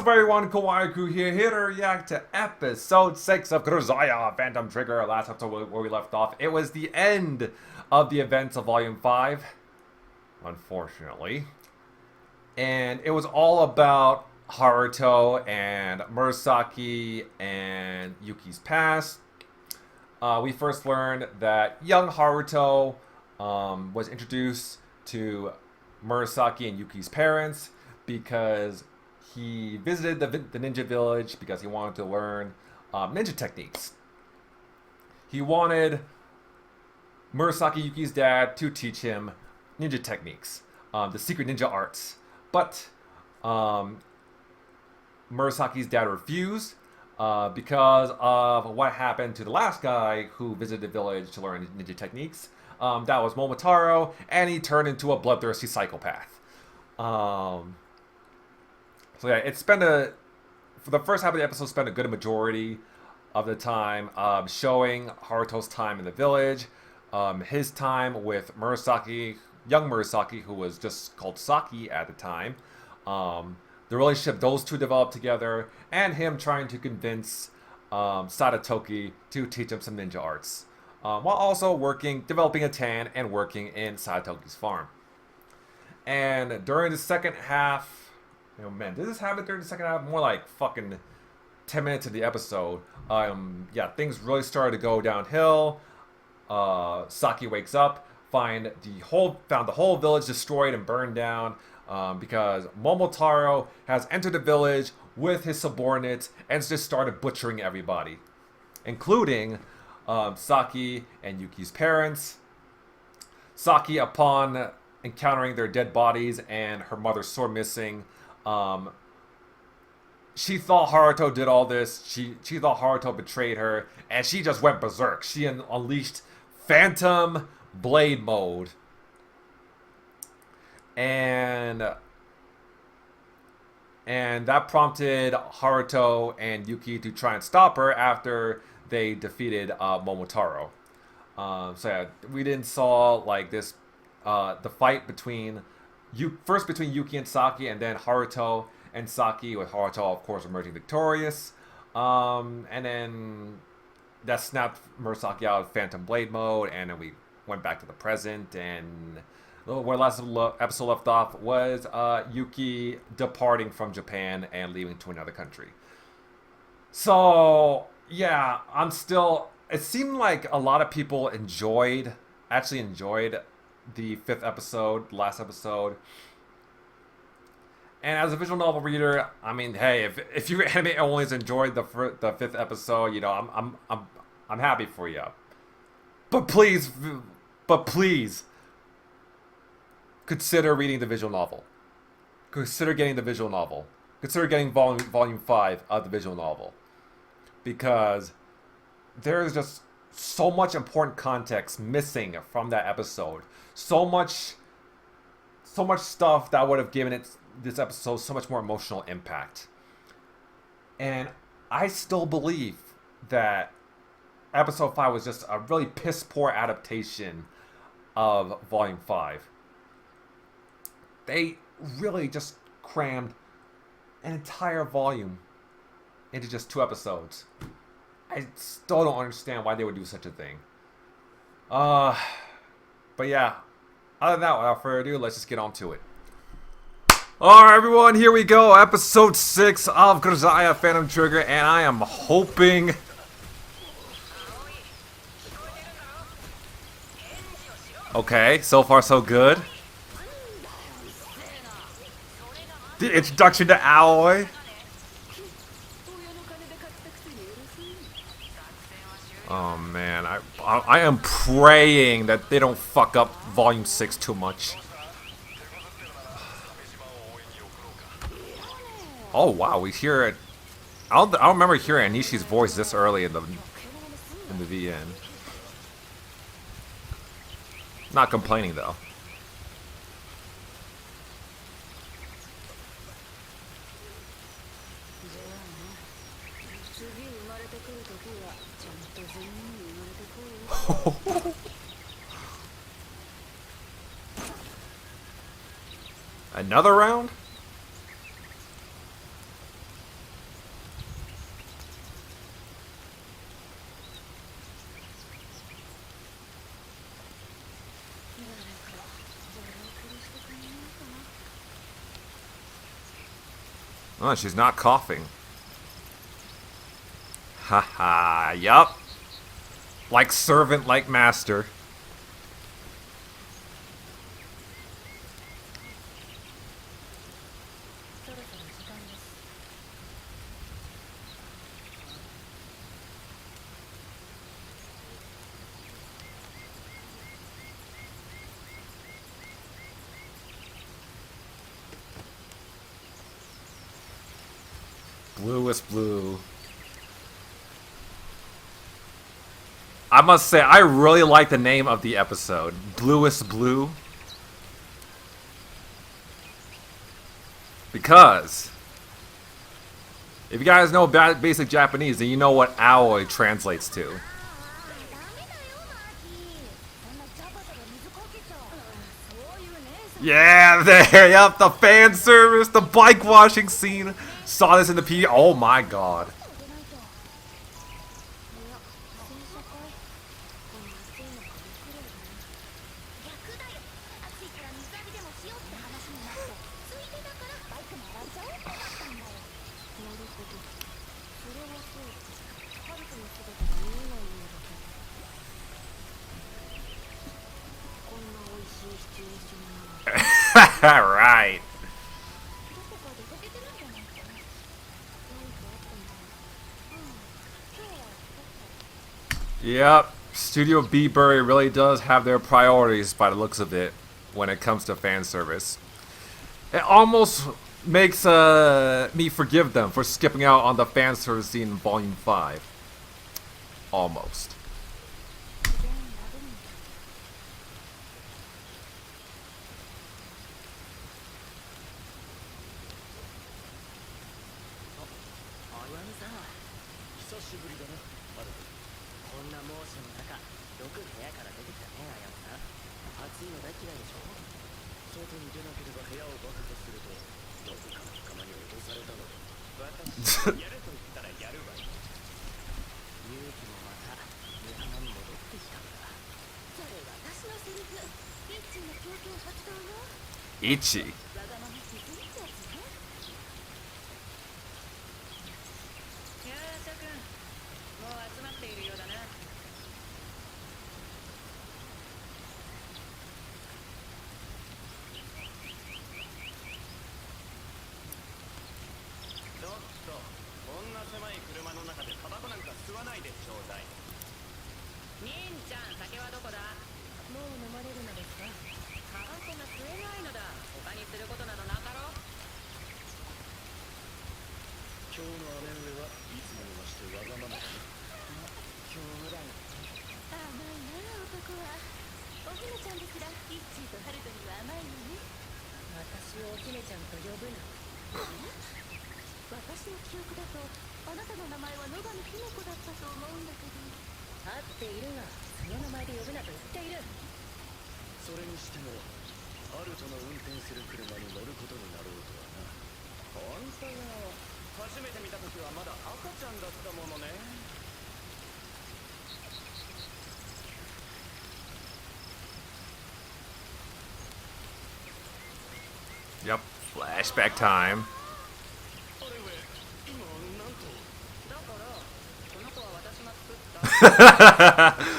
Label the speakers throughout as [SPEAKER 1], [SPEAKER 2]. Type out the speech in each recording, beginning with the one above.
[SPEAKER 1] up, everyone? Kawaii here to react to episode 6 of Grisaia, Phantom Trigger. Last episode where we left off, it was the end of the events of Volume 5, unfortunately. And it was all about Haruto and Murasaki and Yuki's past. We first learned that young Haruto was introduced to Murasaki and Yuki's parents because he visited the ninja village because he wanted to learn ninja techniques. He wanted Murasaki, Yuki's dad, to teach him ninja techniques, the secret ninja arts. But Murasaki's dad refused because of what happened to the last guy who visited the village to learn ninja techniques. That was Momotaro, and he turned into a bloodthirsty psychopath. So yeah, for the first half of the episode, spent a good majority of the time showing Haruto's time in the village, his time with Murasaki, young Murasaki, who was just called Saki at the time, the relationship those two developed together, and him trying to convince Sadatoki to teach him some ninja arts, while also developing a tan and working in Sadatoki's farm. And during the second half, man, did this happen during the second half? More like fucking 10 minutes of the episode. Yeah, things really started to go downhill. Saki wakes up, found the whole village destroyed and burned down because Momotaro has entered the village with his subordinates and just started butchering everybody, including Saki and Yuki's parents. Saki, upon encountering their dead bodies and her mother's sword missing, she thought Haruto did all this. She thought Haruto betrayed her, and she just went berserk. She unleashed Phantom Blade mode, and that prompted Haruto and Yuki to try and stop her after they defeated Momotaro. So yeah, we didn't saw like this the fight between Yuki and Saki, and then Haruto and Saki, with Haruto of course emerging victorious. And then that snapped Murasaki out of Phantom Blade mode, and then we went back to the present, and where last episode left off was Yuki departing from Japan and leaving to another country. So yeah, it seemed like a lot of people actually enjoyed the fifth episode, last episode. And as a visual novel reader, I mean, hey, if you anime only enjoyed the fifth episode, I'm happy for you. But please consider reading the visual novel. Consider getting the visual novel. Consider getting volume 5 of the visual novel, because there's just so much important context missing from that episode. So much stuff that would have given this episode so much more emotional impact. And I still believe that episode 5 was just a really piss poor adaptation of volume 5. They really just crammed an entire volume into just 2 episodes. I still don't understand why they would do such a thing. But yeah, other than that, without further ado, let's just get on to it. Alright everyone, here we go. Episode 6 of Grisaia, Phantom Trigger, and I am hoping... Okay, so far so good. The introduction to Aoi. Oh man, I am praying that they don't fuck up volume 6 too much. Oh wow, we hear it. I don't remember hearing Anishi's voice this early in the VN. Not complaining though. Another round? Oh, she's not coughing. Haha, yup. Like servant, like master. Bluest blue. I must say, I really like the name of the episode. Bluest Blue. Because if you guys know basic Japanese, then you know what aoi translates to. Yeah, there, yep, the fan service, the bike washing scene. Saw this in the P. Oh my god. Right. Yep, Studio B-Bury really does have their priorities by the looks of it when it comes to fan service. It almost makes me forgive them for skipping out on the fan service scene in Volume 5. Almost. Ichi. Yep, flashback time.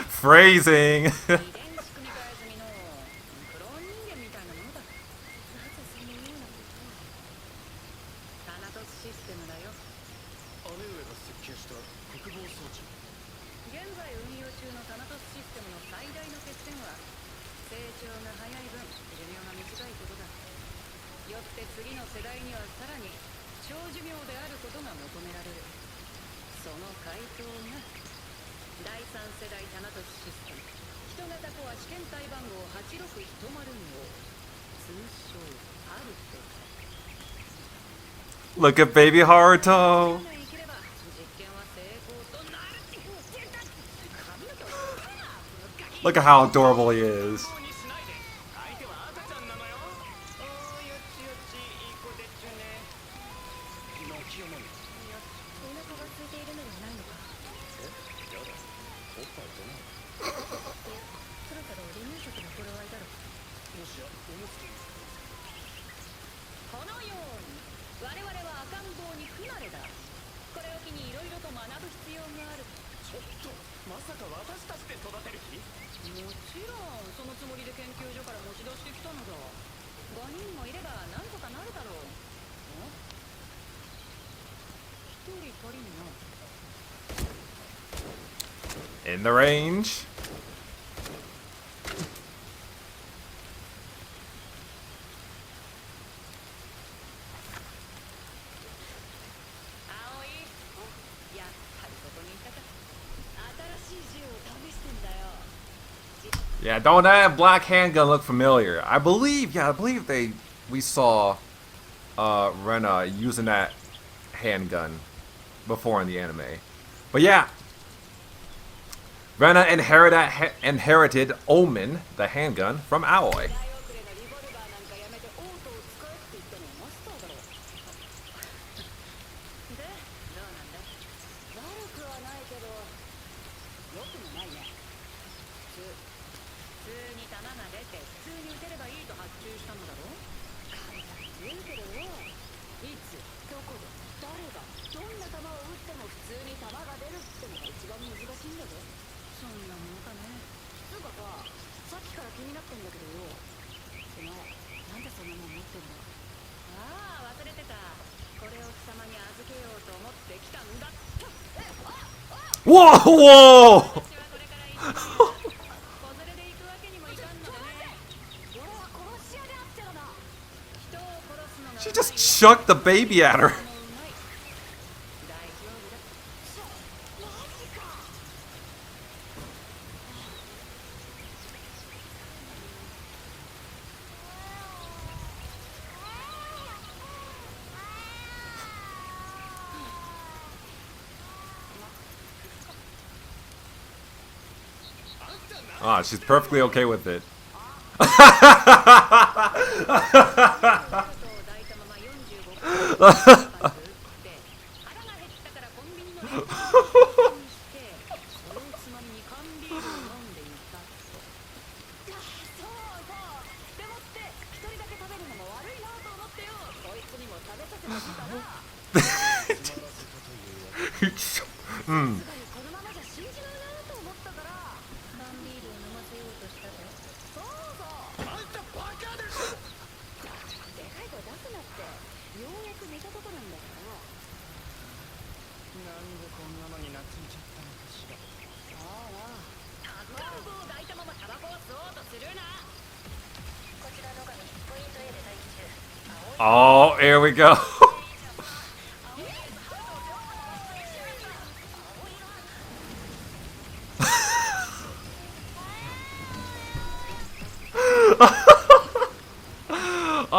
[SPEAKER 1] Phrasing. Look at baby Haruto. Look at how adorable he is.
[SPEAKER 2] 我々は赤ん坊に不慣れだ。これを機にいろいろと学ぶ必要がある。
[SPEAKER 3] ちょっとまさか私たちで育てる気？
[SPEAKER 2] もちろんそのつもりで研究所から持ち出してきたのだ。5人もいればなんとかなるだろう。1人足りんな。
[SPEAKER 1] In the range. Yeah, don't that black handgun look familiar? I believe we saw Rena using that handgun before in the anime. But yeah, Rena inherited Omen, the handgun, from Aoi. Whoa, whoa! She just chucked the baby at her. Ah, she's perfectly okay with it. Hmm. Oh, here we go.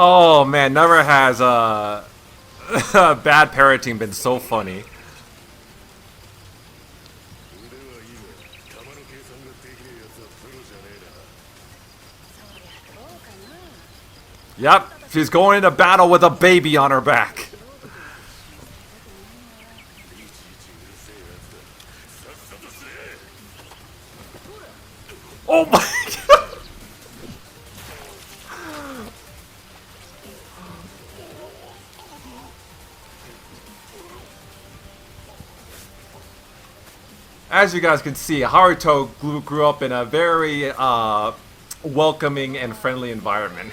[SPEAKER 1] Oh man, never has bad parroting been so funny. Yep, she's going into battle with a baby on her back. Oh my god! As you guys can see, Haruto grew up in a very welcoming and friendly environment.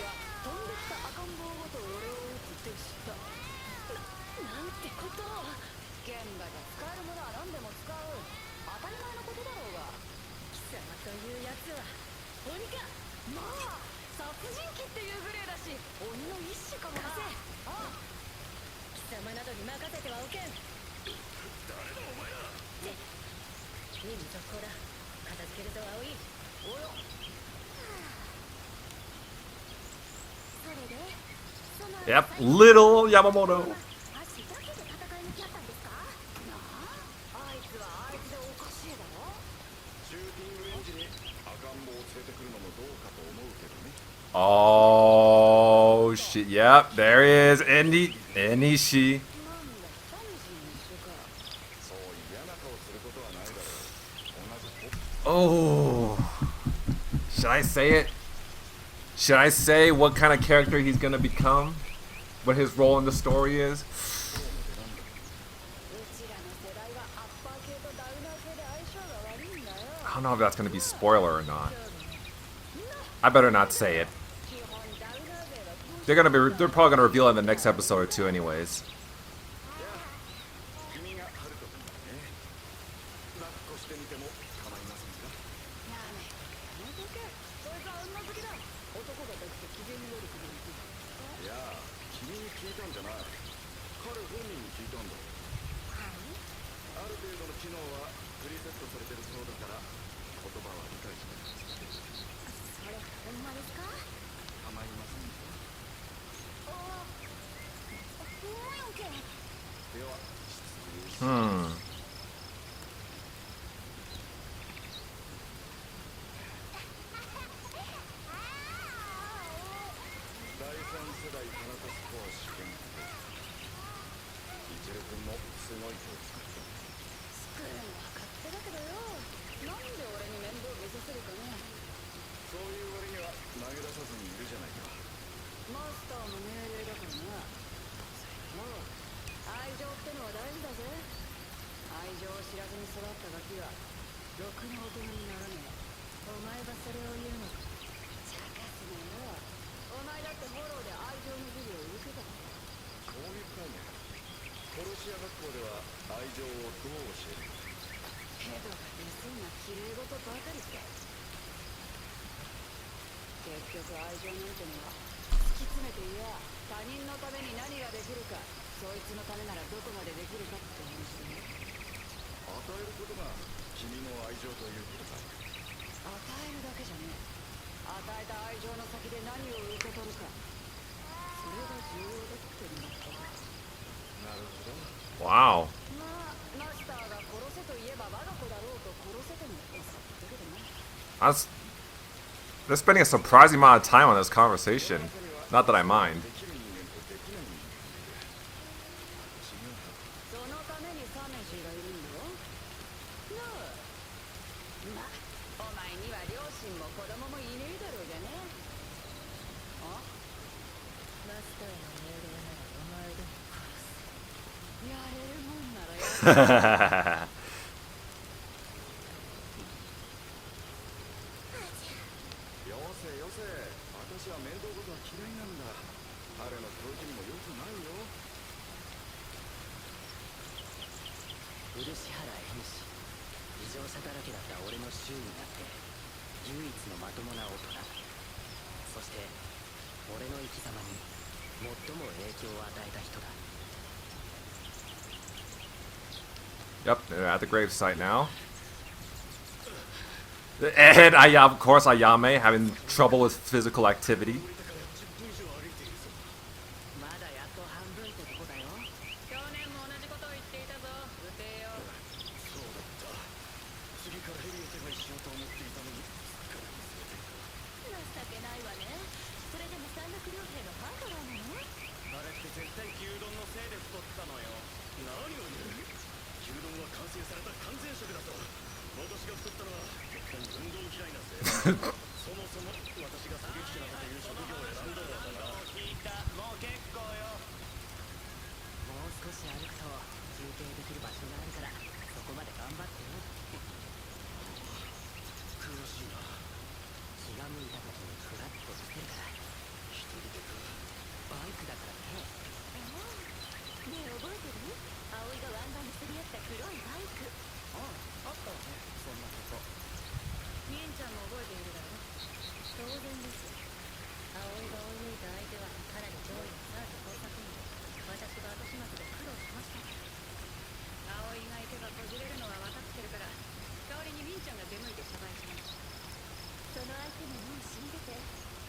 [SPEAKER 1] Yep, little Yamamoto. Oh shit! Yep, there he is, Enishi. Oh, should I say it? Should I say what kind of character he's gonna become? what his role in the story is.
[SPEAKER 2] うちらの世代はアッパー系とダウナー系で相性が悪いんだよ。
[SPEAKER 1] I don't know if that's gonna be spoiler or not. I better not say it.
[SPEAKER 2] 基本ダウナー勢は
[SPEAKER 1] They're probably gonna reveal it in the next episode or two, anyways.
[SPEAKER 3] 君がハルト君だね。抱っこしてみても構いませんか？
[SPEAKER 2] やめとけ。そいつは女好きだ。男が抱くと機嫌になることに
[SPEAKER 3] いや、君に聞いたんじゃない。彼本人に聞いたんだ。ある程度の機能はプリセットされてるそうだから言葉は理解してる。
[SPEAKER 2] それほんまですか？
[SPEAKER 3] 構いませんよ。
[SPEAKER 2] ほんまやんけ。
[SPEAKER 3] では失礼します。
[SPEAKER 1] Hmm.
[SPEAKER 3] 第三世代タナトスコア試験イチェル君もすごい手を使った
[SPEAKER 2] 作るのは勝手だけどよ。なんで俺に面倒見させるかね。
[SPEAKER 3] そういう割には投げ出さずにいるじゃないか。
[SPEAKER 2] マスターの命令だからな。もう愛情ってのは大事だぜ。愛情を知らずに育ったガキはろくな大人にならねえ。お前がそれを言うのか。茶化すなよ。お前だってフォローで愛情の授業を受けたろ。
[SPEAKER 3] 攻撃関連殺し屋学校では愛情をどう教える？
[SPEAKER 2] ヘドが出そうな綺麗事ばかりで。結局愛情なんてのは突き詰めていや他人のために何ができるか、そいつのためならどこまでできるかって話でね。
[SPEAKER 3] 与えることが君の愛情ということか。
[SPEAKER 2] 与えるだけじゃねえ。与えた愛情の先で何を受け取るか、それが重要だってんだって。
[SPEAKER 3] なるほど。
[SPEAKER 1] Wow.
[SPEAKER 2] まあマスターが殺せと言えば我が子だろうと殺せとも教わったけどな。
[SPEAKER 1] They're spending a surprising amount of time on this conversation. Not that I mind.
[SPEAKER 3] できる人間とできない人間がいる。違うか。
[SPEAKER 2] そのためにサメシがいるんだろ。なあ、まあお前には両親も子供もいねえだろうがね。あ、マスターの命令ならお前でも殺す。やれるもんならやる。
[SPEAKER 3] よせよせ。私は面倒事は嫌いなんだ。彼の教育にも良くないよ。
[SPEAKER 4] 漆原縁氏、異常者だらけだった俺の周囲になって唯一のまともな大人、そして俺の生き様に最も影響を与えた人だ。
[SPEAKER 1] Yep, they're at the gravesite now. And of course, Ayame having trouble with physical activity.
[SPEAKER 2] まだやっと半分ってとこだよ。去年も同じことを言っていたぞ。うてえよ。
[SPEAKER 3] そうだった。次からヘリを手配しようと思っていたのにすっかり忘れていた。
[SPEAKER 2] 情けないわね。それでも山岳寮兵のハードラーなの？
[SPEAKER 3] あれって絶対牛丼のせいで太ったのよ。何を言う？牛丼は完成された完全食だと。私が太ったのは結婚運動嫌いなせい。そもそも私が過激者だという職業を選んだのだが。聞いた。もう結構よ。
[SPEAKER 4] もう少し歩くと休憩できる場所があるからそこまで頑張ってよ。
[SPEAKER 3] 悔しいな。
[SPEAKER 4] 気が向いた時にフラッとつけるから。
[SPEAKER 3] 一人でか。
[SPEAKER 4] バイクだからね。
[SPEAKER 2] ねえ覚えてる？葵がワンダにすり合った黒いバイク。
[SPEAKER 4] ああったわね、そんなこと。
[SPEAKER 2] みえんちゃんも覚えているだろう。当然です。葵が追い抜いた相手はかなり上位のサージ工作員で、私が後始末で苦労しました。葵がいてがこじれるのは分かってるから、代わりにみんちゃんが出向いて謝罪しました。その相手ももう死んでて、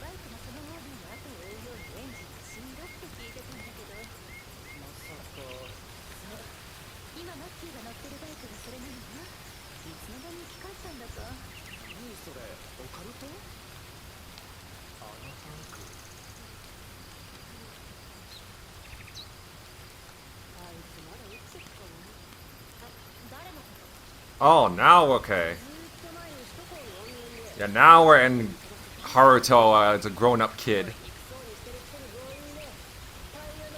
[SPEAKER 2] バイクもそのオーブンの後を追うようにエンジンが死んだって聞いてたんだけど。
[SPEAKER 4] まさか。
[SPEAKER 2] そう。今マッキーが乗ってるバイクがそれなのよ。いつの間に生き返ったんだか。
[SPEAKER 3] 何それ？オカルト？
[SPEAKER 4] あのバイク。
[SPEAKER 2] あいつまだ生きてるかな。あ、誰のこと？
[SPEAKER 1] Oh, now okay.
[SPEAKER 2] ずーっと前に一声を言え
[SPEAKER 1] Yeah, now we're in Haruto as a grown-up kid.
[SPEAKER 2] そうにしてる人に強引でタイヤの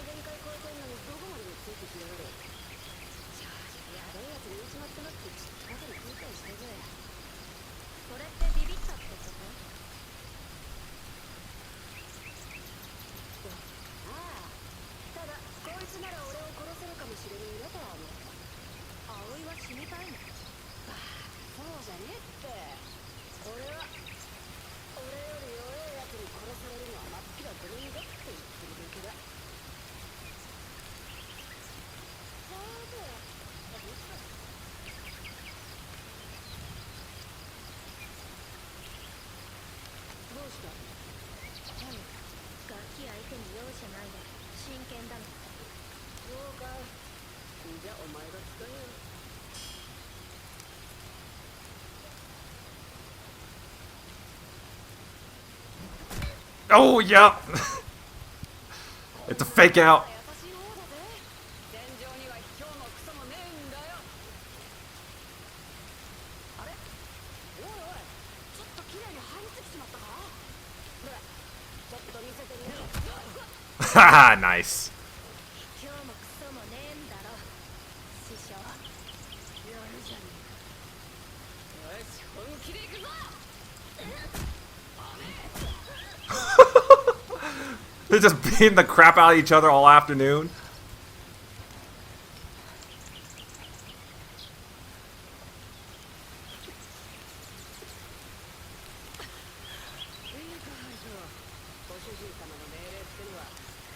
[SPEAKER 2] けに容赦ないで真剣だね。
[SPEAKER 5] そうかい。じゃあお前が使えよ。
[SPEAKER 1] Oh, yeah. It's a fake out.
[SPEAKER 5] 優しい方だぜ。戦場には卑怯もクソもねえんだよ。あれ、おいおい、ちょっと綺麗に入りすぎちまったか。ほら、ちょっと見せてみろ。
[SPEAKER 1] Haha, nice.
[SPEAKER 2] 今日もクソもねえんだろ師匠。
[SPEAKER 5] やるじゃねえか。よし、本気で行くぞ。
[SPEAKER 1] They're just beating the crap out of each other all afternoon.
[SPEAKER 5] ご主人様の命令ってのは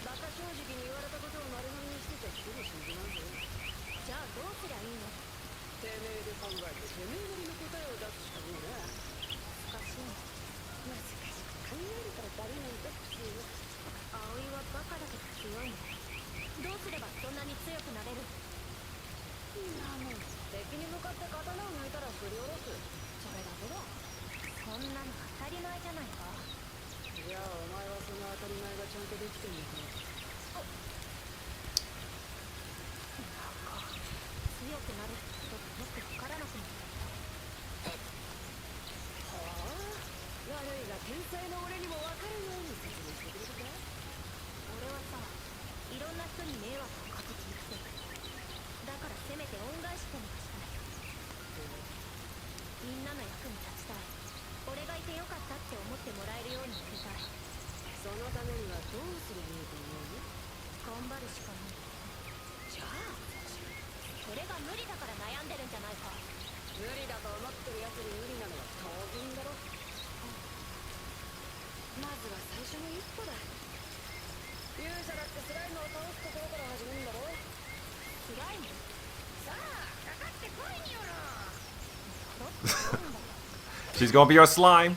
[SPEAKER 5] 馬鹿正直に言われたことを丸々にしててすぐ信じますよ。
[SPEAKER 2] じゃあどうすりゃいいの。
[SPEAKER 5] てめえで考えててめえなりの答えを出すしかねえな。
[SPEAKER 2] 難しいの。
[SPEAKER 5] 難しく考えるからダメなんだ普通は。
[SPEAKER 2] 葵はバカだけど強いの。どうすればそんなに強くなれる。
[SPEAKER 5] なもん敵に向かって刀を抜いたら振り下ろす、それだけだ。
[SPEAKER 2] そんなの当たり前じゃないか。
[SPEAKER 5] じゃあお前はその当たり前がちゃんとできてんのか。
[SPEAKER 2] 強くなることがよくわからなくなった。
[SPEAKER 5] はあ、悪いが天才の俺にも分かるように説明してくれるか。
[SPEAKER 2] 俺はさ、いろんな人に迷惑をかけて生きていく。だからせめて恩返しでもしたい。みんなの役に立ちたい。俺がいてよかったって思ってもらえるようになりたい。
[SPEAKER 5] そのためにはどうすればいいと思う？
[SPEAKER 2] 頑張るしかない。
[SPEAKER 5] じゃあ
[SPEAKER 2] それが無理だから悩んでるんじゃないか。
[SPEAKER 5] 無理だと思ってるやつに無理なのは当然だろ。まずは最初の一歩だ。勇者だってスライムを倒すところから始めるんだろ。
[SPEAKER 2] スライム。
[SPEAKER 5] さあかかってこいよろ。
[SPEAKER 1] She's gonna be our slime.
[SPEAKER 3] う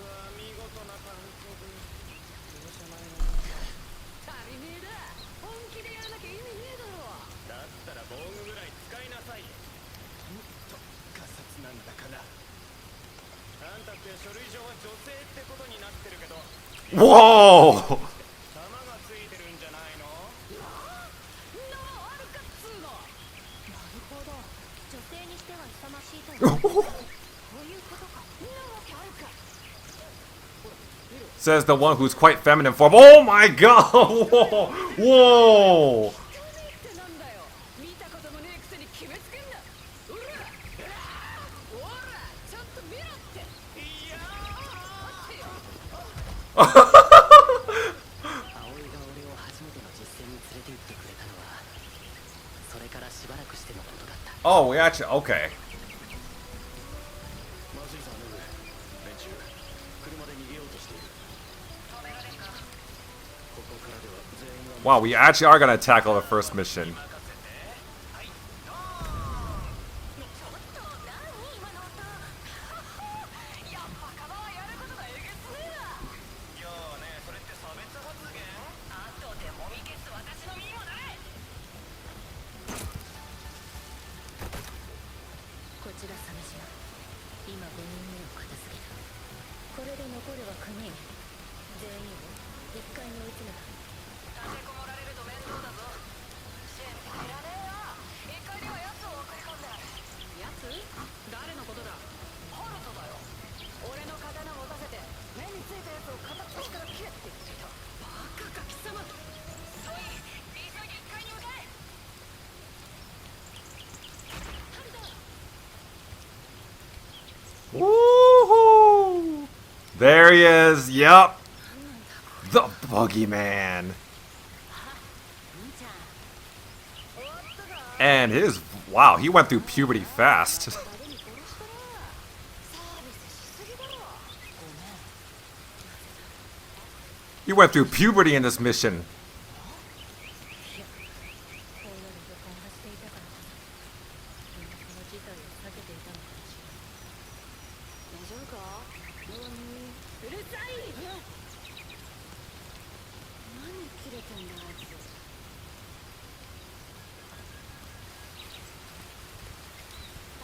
[SPEAKER 3] わ見事な反則。容赦ないな。
[SPEAKER 5] 足りねえだ。本気でやらなきゃ意味ねえだろ。
[SPEAKER 3] だったら防具ぐらい使いなさい。もっとガサツなんだから。あんたって書類上は女性ってことになってるけど
[SPEAKER 1] Whoa!
[SPEAKER 3] 玉がついてるんじゃないの。
[SPEAKER 5] んなもんあるかっつうの。
[SPEAKER 2] なるほど。女性にしては勇ましいと思う。こういうことか。
[SPEAKER 5] んなわけあるか。
[SPEAKER 1] Says the one who's quite feminine form. Oh my god! Whoa! Whoa!
[SPEAKER 5] 聞かねえってなんだよ。見たこともねえくせに決めつけんな。うらおらちょっと見ろって。
[SPEAKER 3] いや
[SPEAKER 4] 葵が俺を初めての実戦に連れて行ってくれたのはそれからしばらくしてのことだった。
[SPEAKER 1] Oh, we actually okay.
[SPEAKER 3] まずいぞヌー。連中車で逃げようとしている。
[SPEAKER 5] 止められるか。
[SPEAKER 3] ここからでは全員は
[SPEAKER 1] Wow, we actually are gonna tackle the first mission.
[SPEAKER 2] ちょっと何今の音。
[SPEAKER 5] やっぱカバはやることがえげつねえな。
[SPEAKER 3] いやーねそれって差別発言。
[SPEAKER 5] 後でもみ消す私の身にもなれ。
[SPEAKER 2] こちら鮫島。今5人目を片付けた。これで残るは9人。全員を1階に追い詰めた。
[SPEAKER 5] 立てこもられると面倒だぞ。信じてられえよ。1階には奴を送り込んである。奴？誰のことだ？ホルトだよ。俺の刀持たせて目についたやつを片っ端から切れって言っていた。バカか貴様。ソイ急いで1階に向かえ。ハルト。
[SPEAKER 1] Woohoo! There he is. Yep. The boogeyman.
[SPEAKER 2] じゃあ
[SPEAKER 1] And his wow, he went through puberty fast.
[SPEAKER 5] 誰に殺したらサービスしすぎだろ。
[SPEAKER 1] He went through puberty in this mission.
[SPEAKER 2] こうなる予感がしていたからこそみんなこの事態を避けていたのかもしれない。
[SPEAKER 5] 大丈夫か？うるさい。
[SPEAKER 2] 切れてんだあいつ。あ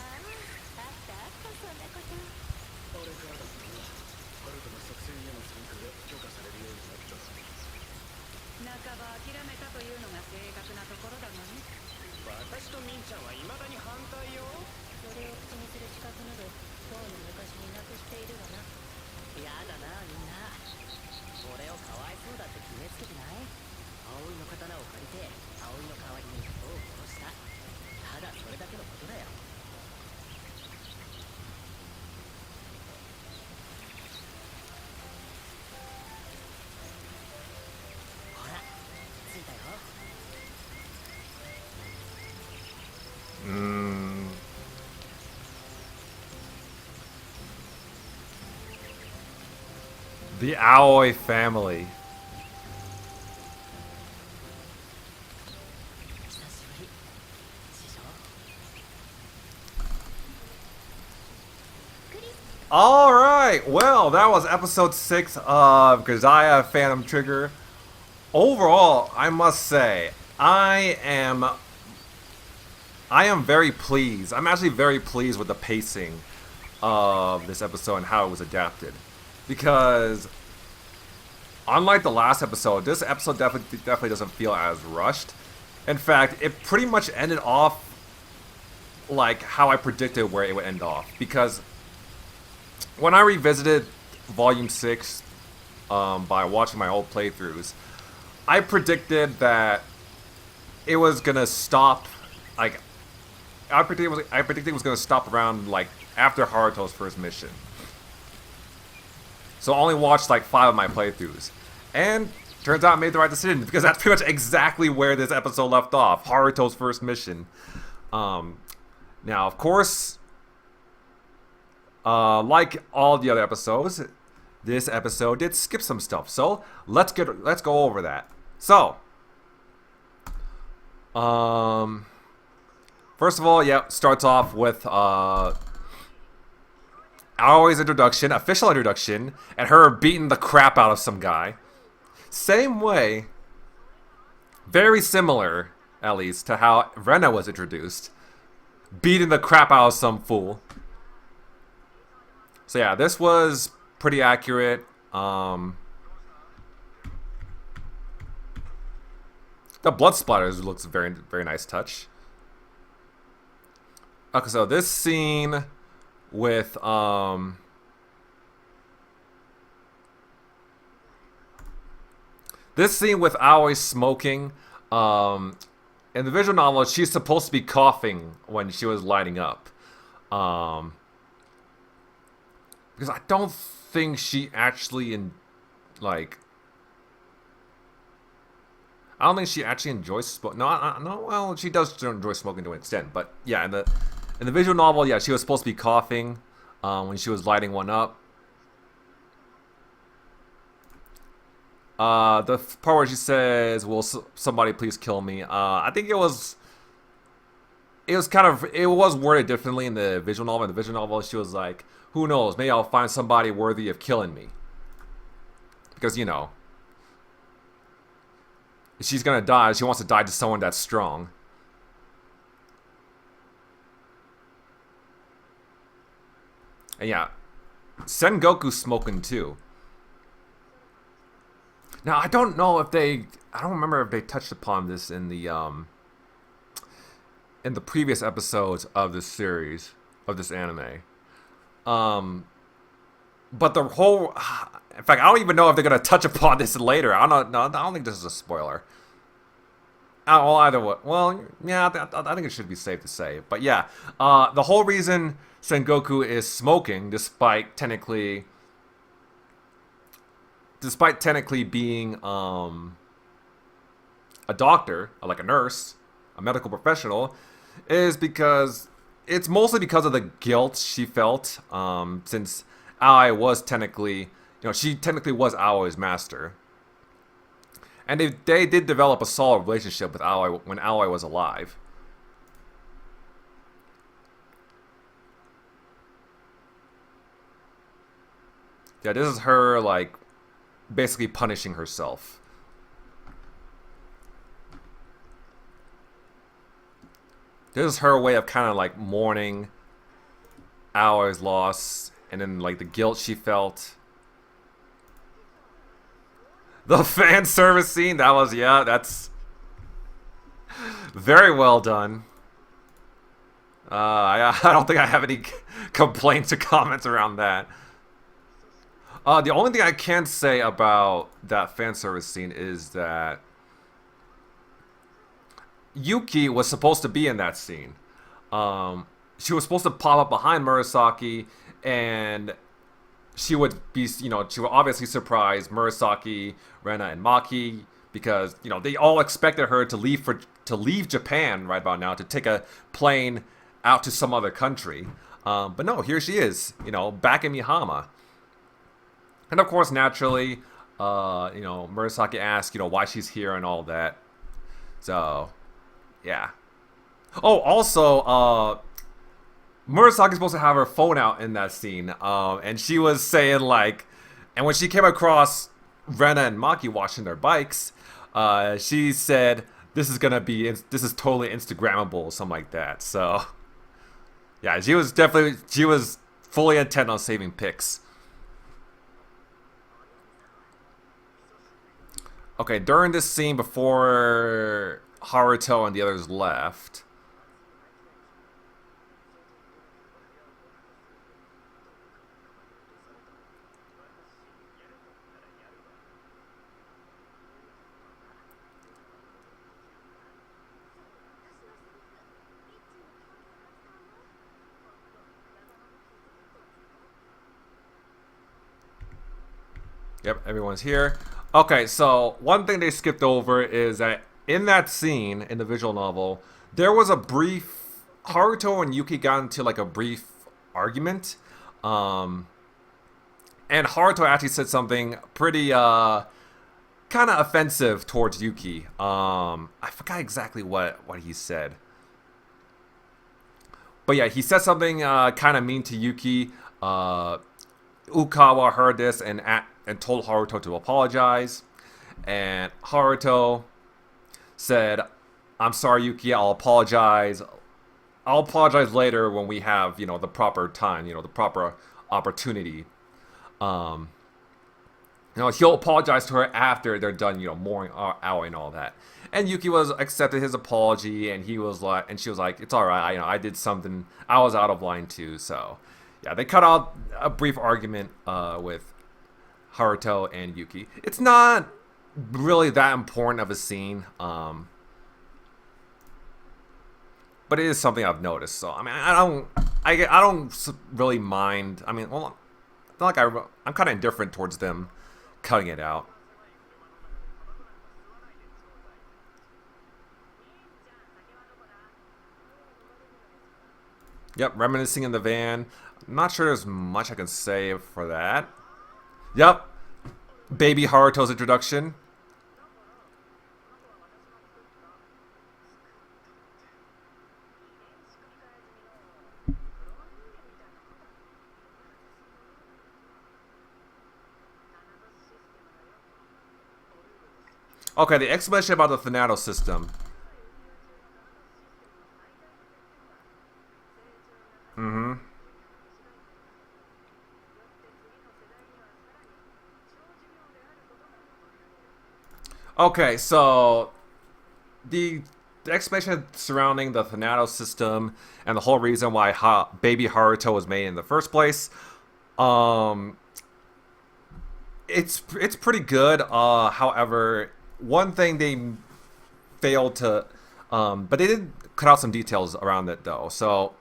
[SPEAKER 2] ったあったそんなこと。
[SPEAKER 3] あれからだったな。ハルトの作戦への参加が許可されるようになった。
[SPEAKER 5] 半ば諦めたというのが正確なところだがね。私とミンちゃんは未だに反対よ。
[SPEAKER 2] それを口にする資格などとうの昔になくしているわな。
[SPEAKER 4] やだなみんな。俺をかわいそうだって決めつけてない？葵の刀を借りて葵の代わりに人を殺した。ただそれだけのことだよ。ほら着いたよ。
[SPEAKER 1] The Aoi family.
[SPEAKER 4] 久しぶり師匠。
[SPEAKER 1] All right. Well, that was episode 6 of Grisaia Phantom Trigger. Overall, I must say, I am very pleased. I'm actually very pleased with the pacing of this episode and how it was adapted. Because unlike the last episode, this episode definitely doesn't feel as rushed. In fact, it pretty much ended off like how I predicted where it would end off. Because when I revisited Volume 6 by watching my old playthroughs, I predicted that it was gonna stop. Like, I predicted it was gonna stop around like after Haruto's first mission. So I only watched like 5 of my playthroughs, and turns out I made the right decision because that's pretty much exactly where this episode left off. Haruto's first mission. Now, of course, like all the other episodes, this episode did skip some stuff. So let's go over that. So, first of all, yeah, starts off with Aoi's introduction, official introduction, and her beating the crap out of some guy. Same way, very similar, at least, to how Rena was introduced. Beating the crap out of some fool. So yeah, this was pretty accurate. The blood splatters looks very, very nice touch. Okay, so this scene with Aoi smoking, in the visual novel, she's supposed to be coughing when she was lighting up, because I don't think she actually I don't think she actually enjoys smoking. No, well, she does enjoy smoking to an extent, but yeah, in the visual novel, yeah, she was supposed to be coughing when she was lighting one up. The part where she says, "Will somebody please kill me?" I think it was worded differently in the visual novel. In the visual novel, she was like, "Who knows? Maybe I'll find somebody worthy of killing me." Because, you know, if she's gonna die, she wants to die to someone that's strong. And yeah, Sengoku's smoking too. Now, I don't remember if they touched upon this in the previous episodes of this series, of this anime. But the whole, in fact, I don't even know if they're gonna touch upon this later. I don't think this is a spoiler. Well, either way, well, yeah, I think it should be safe to say. But yeah, the whole reason Sengoku is smoking, despite technically being a doctor, like a nurse, a medical professional, is because it's mostly because of the guilt she felt, since Aoi was technically, she technically was Aoi's master. And they did develop a solid relationship with Aoi when Aoi was alive. Yeah, this is her, like, basically punishing herself. This is her way of kind of like mourning Aoi's loss, and then like the guilt she felt. The fan service scene, that was, yeah, that's very well done. I don't think I have any complaints or comments around that. The only thing I can say about that fan service scene is that Yuki was supposed to be in that scene. She was supposed to pop up behind Murasaki, and she would be, she would obviously surprise Murasaki, Rena, and Maki, because they all expected her to leave Japan right about now to take a plane out to some other country. But no, here she is, back in Mihama. And of course, naturally, Murasaki asks, why she's here and all that. So, yeah. Oh, also, Murasaki's supposed to have her phone out in that scene, and she was saying and when she came across Rena and Maki washing their bikes, she said, this is totally Instagrammable, something like that. So, yeah, she was fully intent on saving pics. Okay, during this scene before Haruto and the others left, yep, everyone's here. Okay, so one thing they skipped over is that in that scene, in the visual novel, there was a brief... Haruto and Yuki got into a brief argument. And Haruto actually said something pretty, kind of offensive towards Yuki. I forgot exactly what he said. But yeah, he said something kind of mean to Yuki. Ukawa heard this and told Haruto to apologize. And Haruto said, I'm sorry, Yuki, I'll apologize. I'll apologize later when we have, the proper time, the proper opportunity. He'll apologize to her after they're done, mourning Aoi and all that. And Yuki accepted his apology, and she was like, it's alright, I did something, I was out of line too, so... Yeah, they cut out a brief argument with Haruto and Yuki. It's not really that important of a scene, but it is something I've noticed. So I don't really mind. It's not like I'm kind of indifferent towards them cutting it out. Yep, reminiscing in the van. I'm not sure there's much I can say for that. Yep. Baby Haruto's introduction. Okay, the explanation about the Thanatos system. Mm-hmm. Okay, so the explanation surrounding the Thanatos system and the whole reason why Baby Haruto was made in the first place, it's pretty good. However, one thing they failed to, but they did cut out some details around it though. So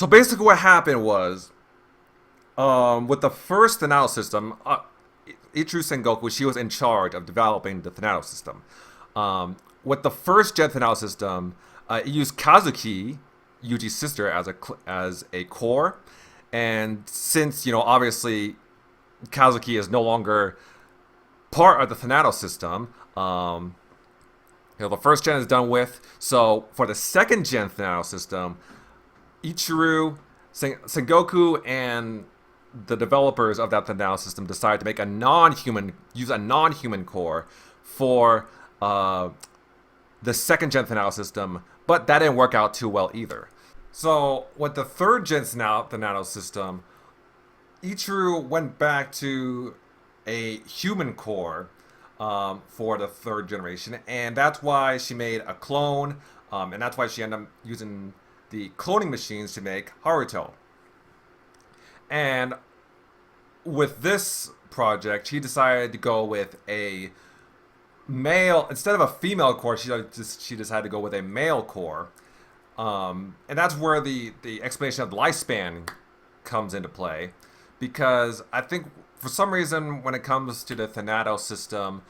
[SPEAKER 1] basically, what happened was, with the first Thanatos system. Ichiro Sengoku, she was in charge of developing the Thanatos system. With the first gen Thanatos system, it used Kazuki, Yuji's sister, as a core. And since, obviously Kazuki is no longer part of the Thanatos system, the first gen is done with. So for the second gen Thanatos system, Ichiro, Sengoku, and the developers of that Thanatos system decided to make use a non-human core for the the second gen Thanatos system, but that didn't work out too well either. So with the third gen Thanatos system, Ichiru went back to a human core for the third generation, and that's why she made a clone, and that's why she ended up using the cloning machines to make Haruto. And with this project, she decided to go with a male instead of a female core. She decided to go with a male core, and that's where the explanation of the lifespan comes into play, because I think for some reason when it comes to the Thanatos system,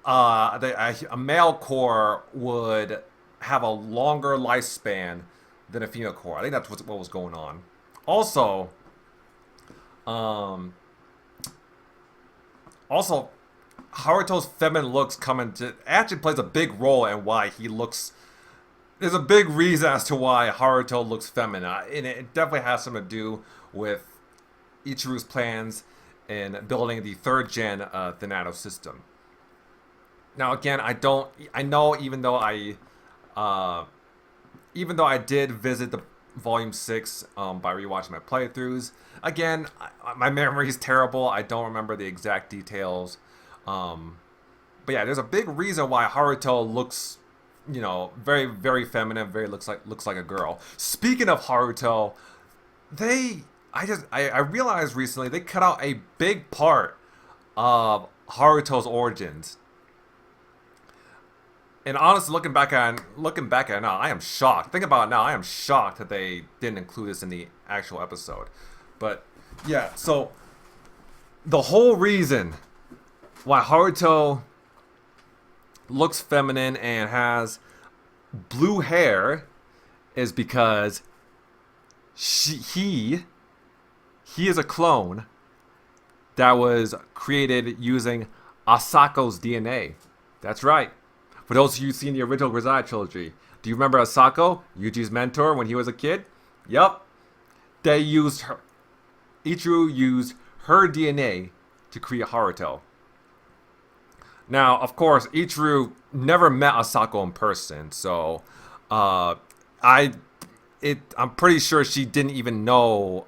[SPEAKER 1] a male core would have a longer lifespan than a female core. I think that's what was going on. Also, Haruto's feminine looks actually plays a big role in why he looks. There's a big reason as to why Haruto looks feminine, and it definitely has something to do with Ichiru's plans in building the third gen Thanatos system. Now again, I know even though I did visit the Volume 6 by rewatching my playthroughs, again, my memory is terrible. I don't remember the exact details. But yeah, there's a big reason why Haruto looks, very, very feminine, looks like a girl. Speaking of Haruto, I realized recently they cut out a big part of Haruto's origins. And honestly, looking back at it now, I am shocked. Think about it now, I am shocked that they didn't include this in the actual episode. But yeah, so the whole reason why Haruto looks feminine and has blue hair is because he is a clone that was created using Asako's DNA. That's right. For those of you who've seen the original Grisaia trilogy, do you remember Asako, Yuji's mentor when he was a kid? Yup. Ichiru used her DNA to create Haruto. Now, of course, Ichiru never met Asako in person, so I'm pretty sure she didn't even know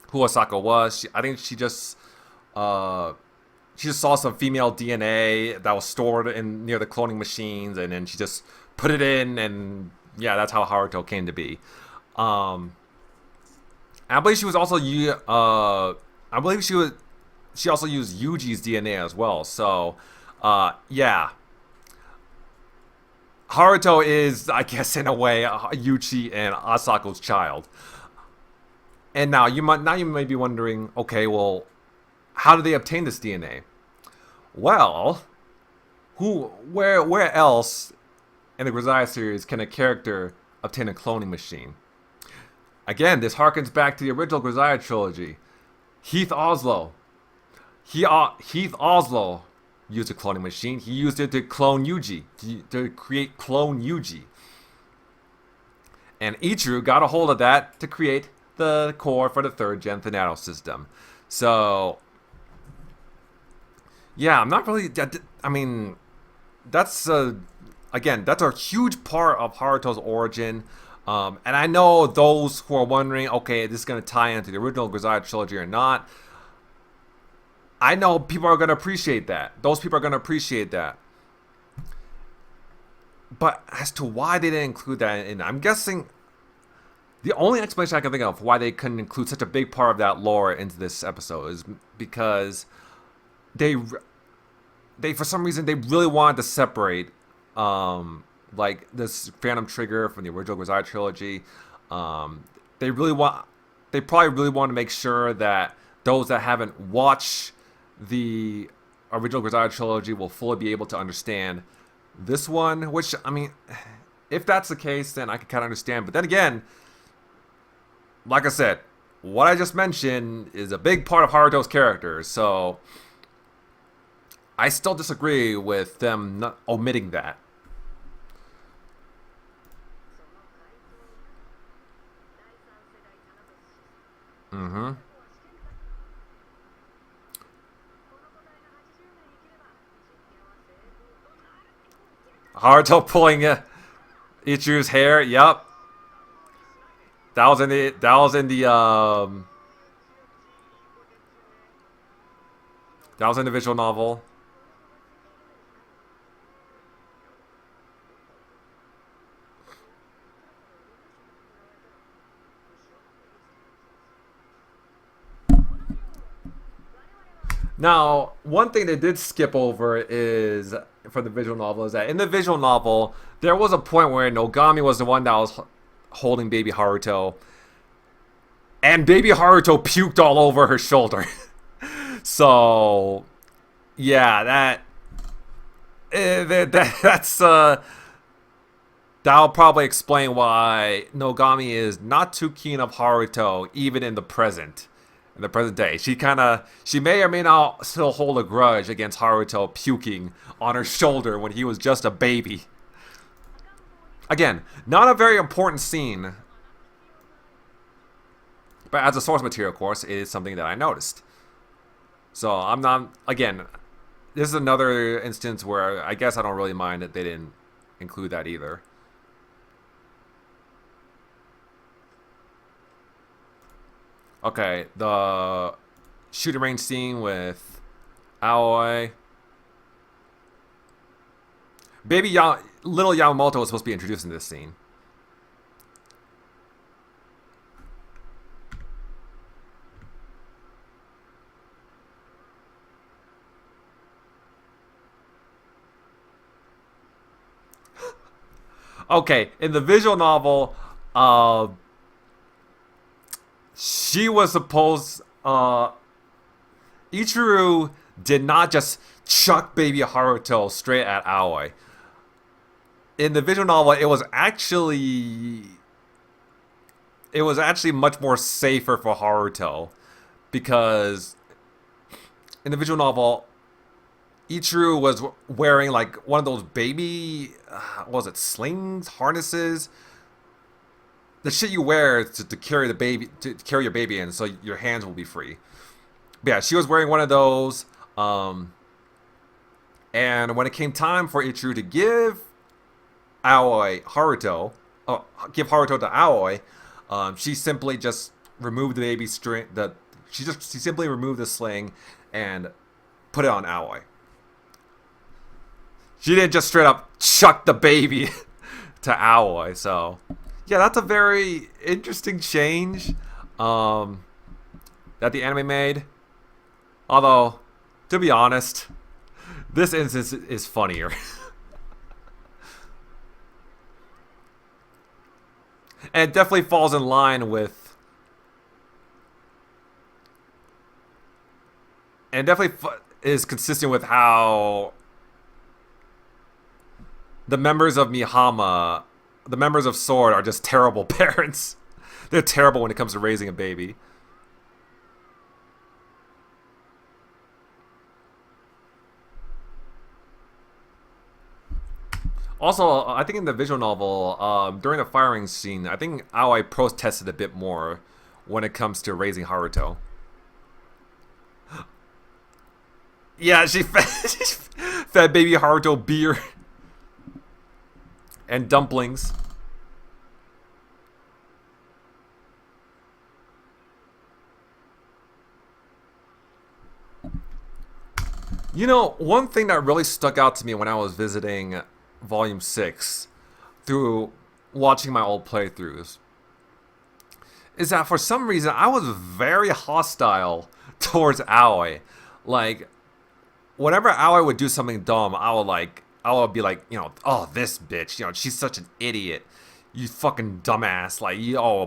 [SPEAKER 1] who Asako was. I think she just saw some female DNA that was stored near the cloning machines, and then she just put it in, and yeah, that's how Haruto came to be. I believe she was also she also used Yuji's DNA as well. So yeah, Haruto is, I guess, in a way, Yuji and Asako's child. And now you may be wondering, okay, well, how did they obtain this DNA? Well, where else in the Grisaia series can a character obtain a cloning machine? Again, this harkens back to the original Grisaia trilogy. Heath Oslo used a cloning machine. He used it to clone Yuji, to create clone Yuji. And Ichiru got a hold of that to create the core for the third gen Thanatos system. So yeah, I'm not really. I mean, that's a huge part of Haruto's origin. And I know those who are wondering, okay, this is going to tie into the original Grisaia trilogy or not. I know people are going to appreciate that. Those people are going to appreciate that. But as to why they didn't include that in, I'm guessing the only explanation I can think of why they couldn't include such a big part of that lore into this episode is because they for some reason they really wanted to separate like this Phantom Trigger from the original Grisaia trilogy. They probably really want to make sure that those that haven't watched the original Grisaia trilogy will fully be able to understand this one, which, I mean, if that's the case, then I can kind of understand. But then again, like I said, what I just mentioned is a big part of Haruto's character, so I still disagree with them not omitting that. Mm-hmm. Haruto pulling Ichiru's hair. Yep. That was in the visual novel. Now, one thing they did skip over is for the visual novel is that in the visual novel there was a point where Nogami was the one that was holding baby Haruto, and baby Haruto puked all over her shoulder. So, yeah, that'll probably explain why Nogami is not too keen of Haruto, even in the present day. She may or may not still hold a grudge against Haruto puking on her shoulder when he was just a baby. Again, not a very important scene, but as a source material, of course, it is something that I noticed. So I'm not, again, this is another instance where I guess I don't really mind that they didn't include that either. Okay, the shooting range scene with Aoi. Little Yamamoto was supposed to be introduced in this scene. Okay, in the visual novel, she was supposed, Ichiru did not just chuck baby Haruto straight at Aoi. In the visual novel, it was actually much more safer for Haruto, because in the visual novel, Ichiru was wearing like one of those baby, what was it, slings, harnesses? The shit you wear to carry the baby, to carry your baby in, so your hands will be free. But yeah, she was wearing one of those. And when it came time for Ichiru to give Haruto to Aoi, she simply just removed the baby string. She simply removed the sling and put it on Aoi. She didn't just straight up chuck the baby to Aoi. So yeah, that's a very interesting change that the anime made. Although, to be honest, this instance is funnier. And it definitely falls in line with... And definitely is consistent with how the members of Mihama, the members of Sword, are just terrible parents. They're terrible when it comes to raising a baby. Also, I think in the visual novel, during the firing scene, I think Aoi protested a bit more when it comes to raising Haruto. Yeah, she fed baby Haruto beer and dumplings. You know, one thing that really stuck out to me when I was visiting Volume 6 through watching my old playthroughs is that for some reason I was very hostile towards Aoi. Like, whenever Aoi would do something dumb, I would be like, you know, oh, this bitch, you know, she's such an idiot. You fucking dumbass. Like, a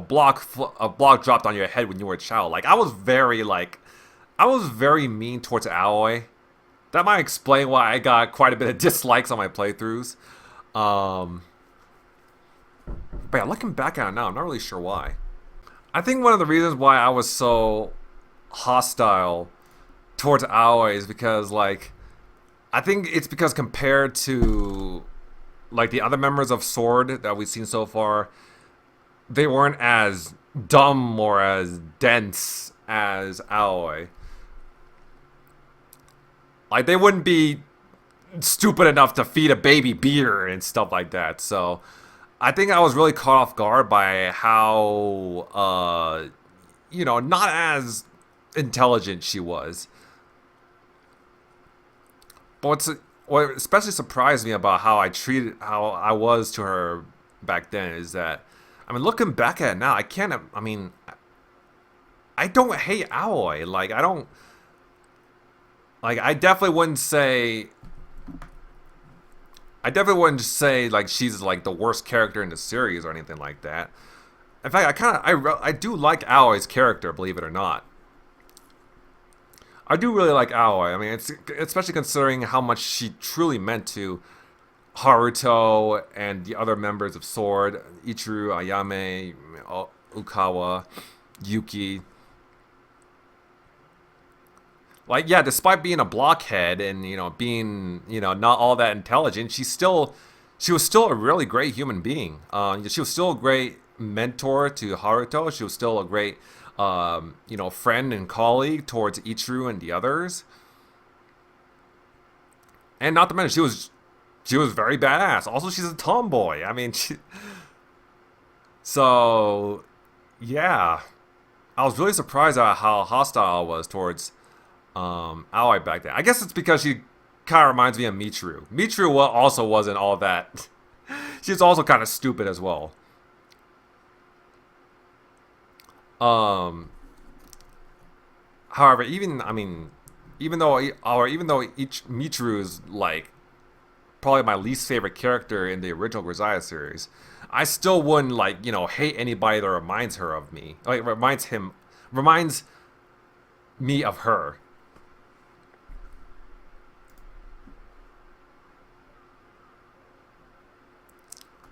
[SPEAKER 1] block dropped on your head when you were a child. Like, I was very mean towards Aoi. That might explain why I got quite a bit of dislikes on my playthroughs. But yeah, looking back at it now, I'm not really sure why. I think one of the reasons why I was so hostile towards Aoi is because, like, I think it's because compared to, like, the other members of Sword that we've seen so far, they weren't as dumb or as dense as Aoi. Like, they wouldn't be stupid enough to feed a baby beer and stuff like that. So I think I was really caught off guard by how, not as intelligent she was. But what especially surprised me about how I was to her back then is that, I mean, looking back at it now, I don't hate Aoi. I definitely wouldn't say. I definitely wouldn't say like she's like the worst character in the series or anything like that. In fact, I do like Aoi's character, believe it or not. I do really like Aoi. I mean, it's especially considering how much she truly meant to Haruto and the other members of Sword, Ichiru, Ayame, Ukawa, Yuki. Like, yeah, despite being a blockhead and, being, not all that intelligent, she was still a really great human being. She was still a great mentor to Haruto. She was still a great, friend and colleague towards Ichiru and the others. And not to mention, she was very badass. Also, she's a tomboy. I mean, so, yeah. I was really surprised at how hostile I was towards Aoi back then. I guess it's because she kind of reminds me of Michiru. Michiru also wasn't all that. She's also kind of stupid as well. However, even though Michiru is like probably my least favorite character in the original Grisaia series, I still wouldn't hate anybody that reminds her of me. Like reminds me of her.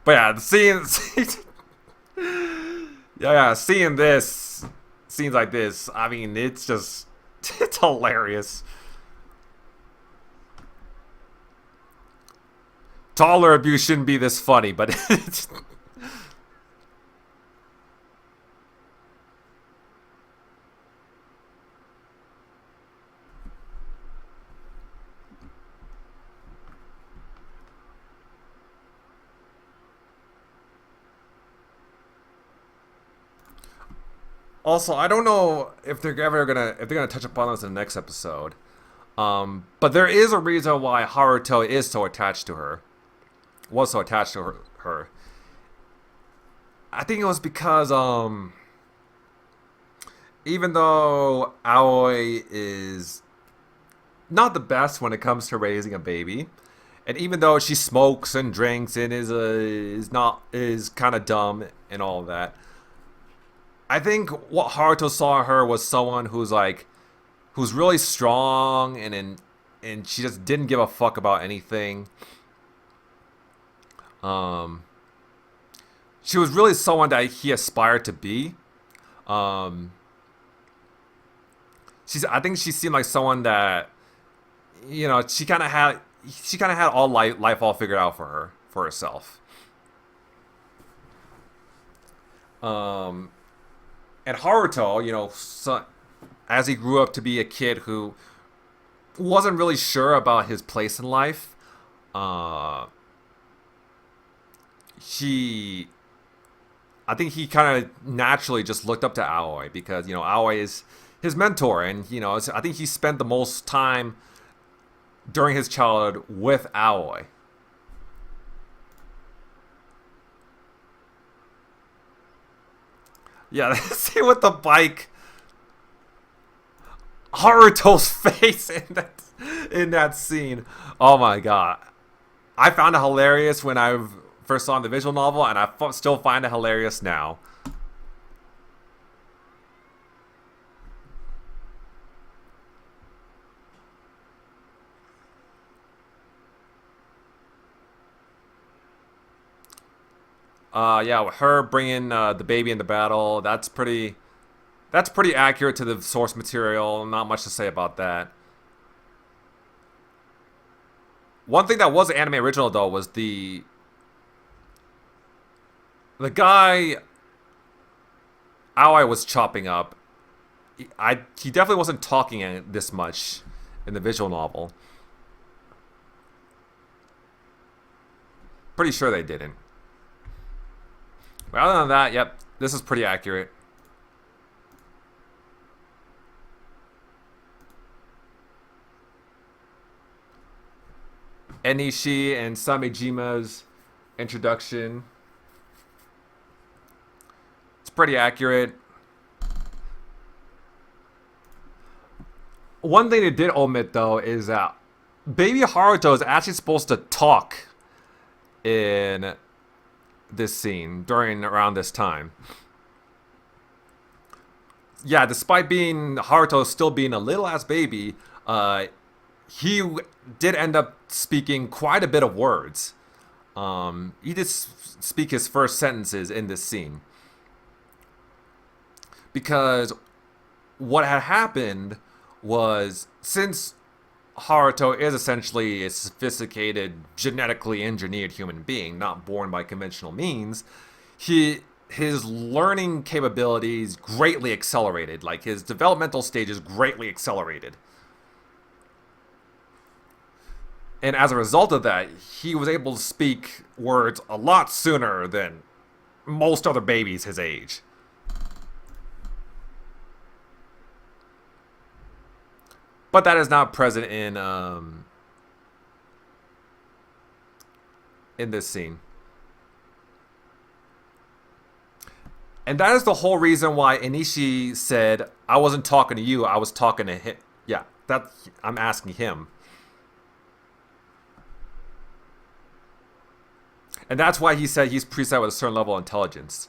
[SPEAKER 1] But yeah, seeing scenes like this, I mean, it's just, it's hilarious. Taller abuse shouldn't be this funny, but it's... Also, I don't know if they're gonna touch upon this in the next episode. But there is a reason why Haruto is so attached to her. Was so attached to her. I think it was because even though Aoi is not the best when it comes to raising a baby, and even though she smokes and drinks and is kind of dumb and all of that, I think what Haruto saw in her was someone who's really strong and she just didn't give a fuck about anything. She was really someone that he aspired to be. I think she seemed like someone that, she kind of had all life all figured out for herself. And Haruto, as he grew up to be a kid who wasn't really sure about his place in life, I think he kind of naturally just looked up to Aoi because, Aoi is his mentor. And, I think he spent the most time during his childhood with Aoi. Yeah, see with the bike, Haruto's face in that scene. Oh my god, I found it hilarious when I first saw the visual novel, and I still find it hilarious now. Yeah, with her bringing the baby into battle, that's pretty accurate to the source material. Not much to say about that. One thing that was an anime original though was the guy Aoi was chopping up. He definitely wasn't talking this much in the visual novel. Pretty sure they didn't. But other than that, yep, this is pretty accurate. Enishi and Samejima's introduction. It's pretty accurate. One thing they did omit, though, is that Baby Haruto is actually supposed to talk in this scene around this time. Yeah, despite Haruto still being a little ass baby, he did end up speaking quite a bit of words. He did speak his first sentences in this scene. Because what had happened was, since Haruto is essentially a sophisticated, genetically engineered human being, not born by conventional means, his learning capabilities greatly accelerated. Like, his developmental stages greatly accelerated. And as a result of that, he was able to speak words a lot sooner than most other babies his age. But that is not present in this scene. And that is the whole reason why Enishi said, I wasn't talking to you, I was talking to him. Yeah, I'm asking him. And that's why he said he's preset with a certain level of intelligence.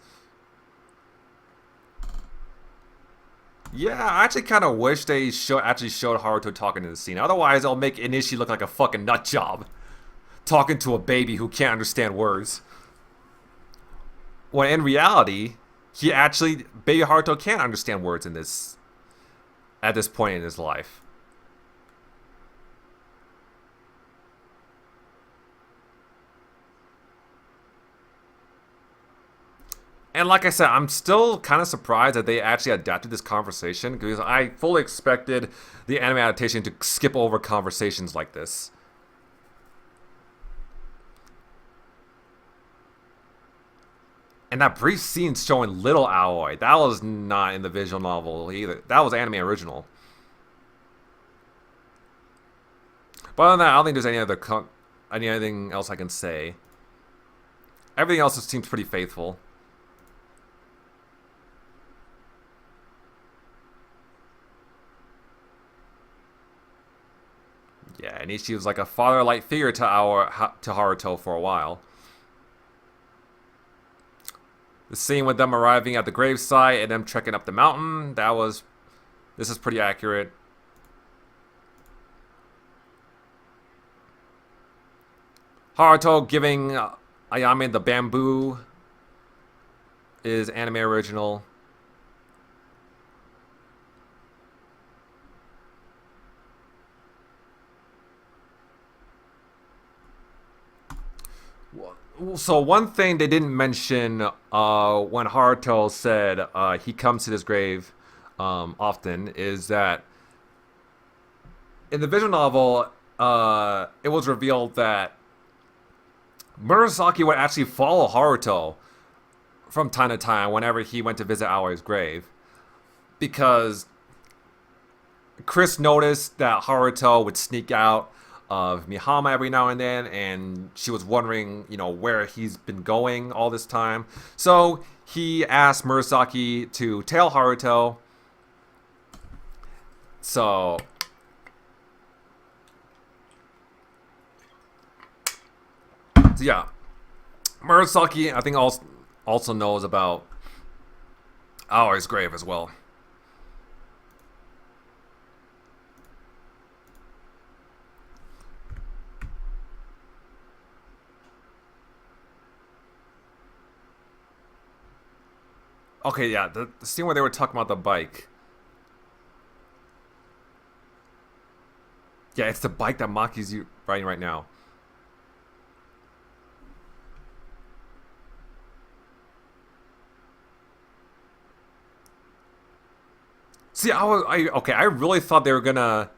[SPEAKER 1] Yeah, I actually kind of wish they actually showed Haruto talking in the scene. Otherwise, it'll make Inishi look like a fucking nut job. Talking to a baby who can't understand words. When in reality, Baby Haruto can't understand words at this point in his life. And like I said, I'm still kind of surprised that they actually adapted this conversation, because I fully expected the anime adaptation to skip over conversations like this. And that brief scene showing little Aoi, that was not in the visual novel either. That was anime original. But other than that, I don't think there's anything else I can say. Everything else just seems pretty faithful. Yeah, and Ichi was like a father-like figure to Haruto for a while. The scene with them arriving at the gravesite and them trekking up the mountain, this is pretty accurate. Haruto giving Ayame the bamboo is anime original. So one thing they didn't mention when Haruto said he comes to this grave often is that in the visual novel, it was revealed that Murasaki would actually follow Haruto from time to time whenever he went to visit Aoi's grave, because Chris noticed that Haruto would sneak out of Mihama every now and then, and she was wondering, where he's been going all this time. So he asked Murasaki to tail Haruto. So yeah, Murasaki, I think, also knows about Aoi's grave as well. Okay, yeah, the scene where they were talking about the bike. Yeah, it's the bike that Maki's riding right now. See, I really thought they were gonna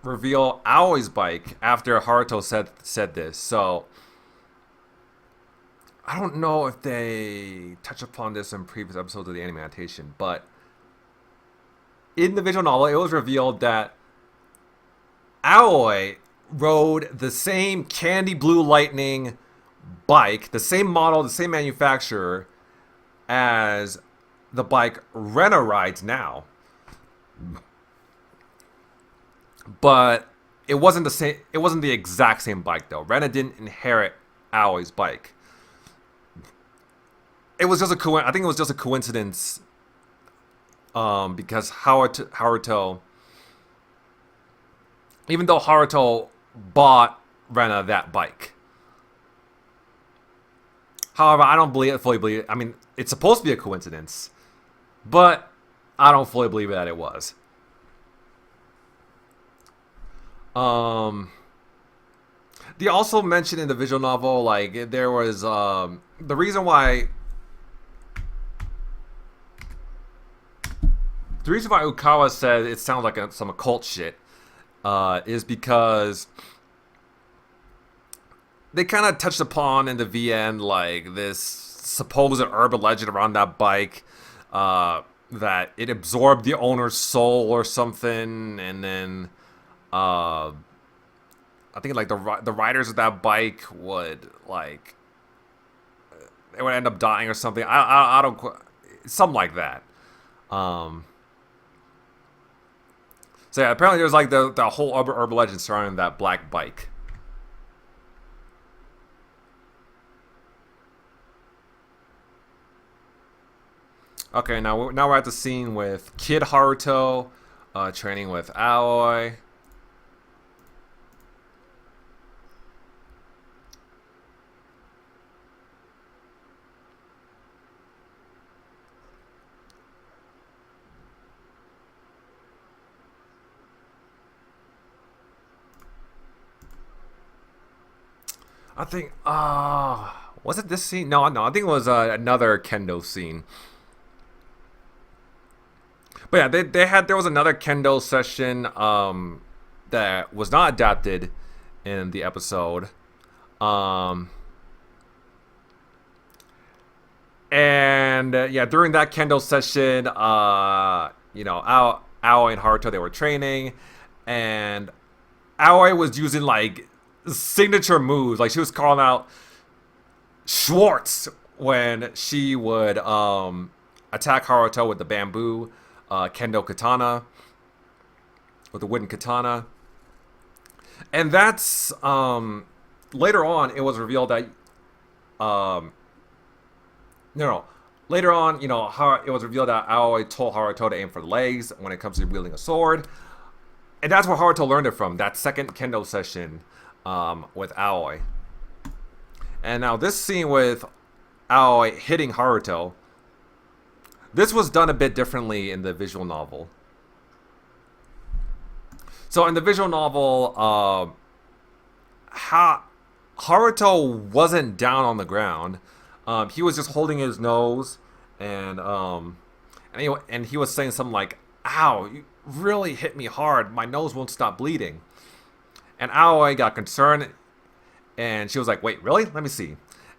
[SPEAKER 1] reveal Aoi's bike after Haruto said this. So I don't know if they touch upon this in previous episodes of the anime adaptation, but in the visual novel, it was revealed that Aoi rode the same Candy Blue Lightning bike, the same model, the same manufacturer as the bike Rena rides now. But it wasn't the same. It wasn't the exact same bike though. Rena didn't inherit Aoi's bike. It was just I think it was just a coincidence. Because Haruto, even though Haruto bought Rena that bike. However, I don't fully believe it. I mean, it's supposed to be a coincidence, but I don't fully believe that it was. They also mentioned in the visual novel, like, there was, the reason why Ukawa said it sounds like some occult shit, is because they kind of touched upon in the VN, like, this supposed urban legend around that bike, that it absorbed the owner's soul or something, and then, I think, like, the riders of that bike would, like, they would end up dying or something. I don't, something like that. So yeah, apparently there's like the whole urban legend surrounding that black bike. Okay, now we're at the scene with Kid Haruto, training with Aoi. I think, was it this scene? No, I think it was another kendo scene. But yeah, there was another kendo session that was not adapted in the episode. And yeah, during that kendo session, you know, Aoi and Haruto, they were training, and Aoi was using like signature moves. Like, she was calling out Schwartz when she would attack Haruto with the bamboo kendo katana, with the wooden katana. And that's later on it was revealed that later on, you know, it was revealed that Aoi told Haruto to aim for the legs when it comes to wielding a sword. And that's where Haruto learned it from, that second kendo session with Aoi. And now this scene with Aoi hitting Haruto, this was done a bit differently in the visual novel. So in the visual novel, Haruto wasn't down on the ground. He was just holding his nose, and he was saying something like, "Ow, you really hit me hard. My nose won't stop bleeding." And Aoi got concerned, and she was like, "Wait, really? Let me see."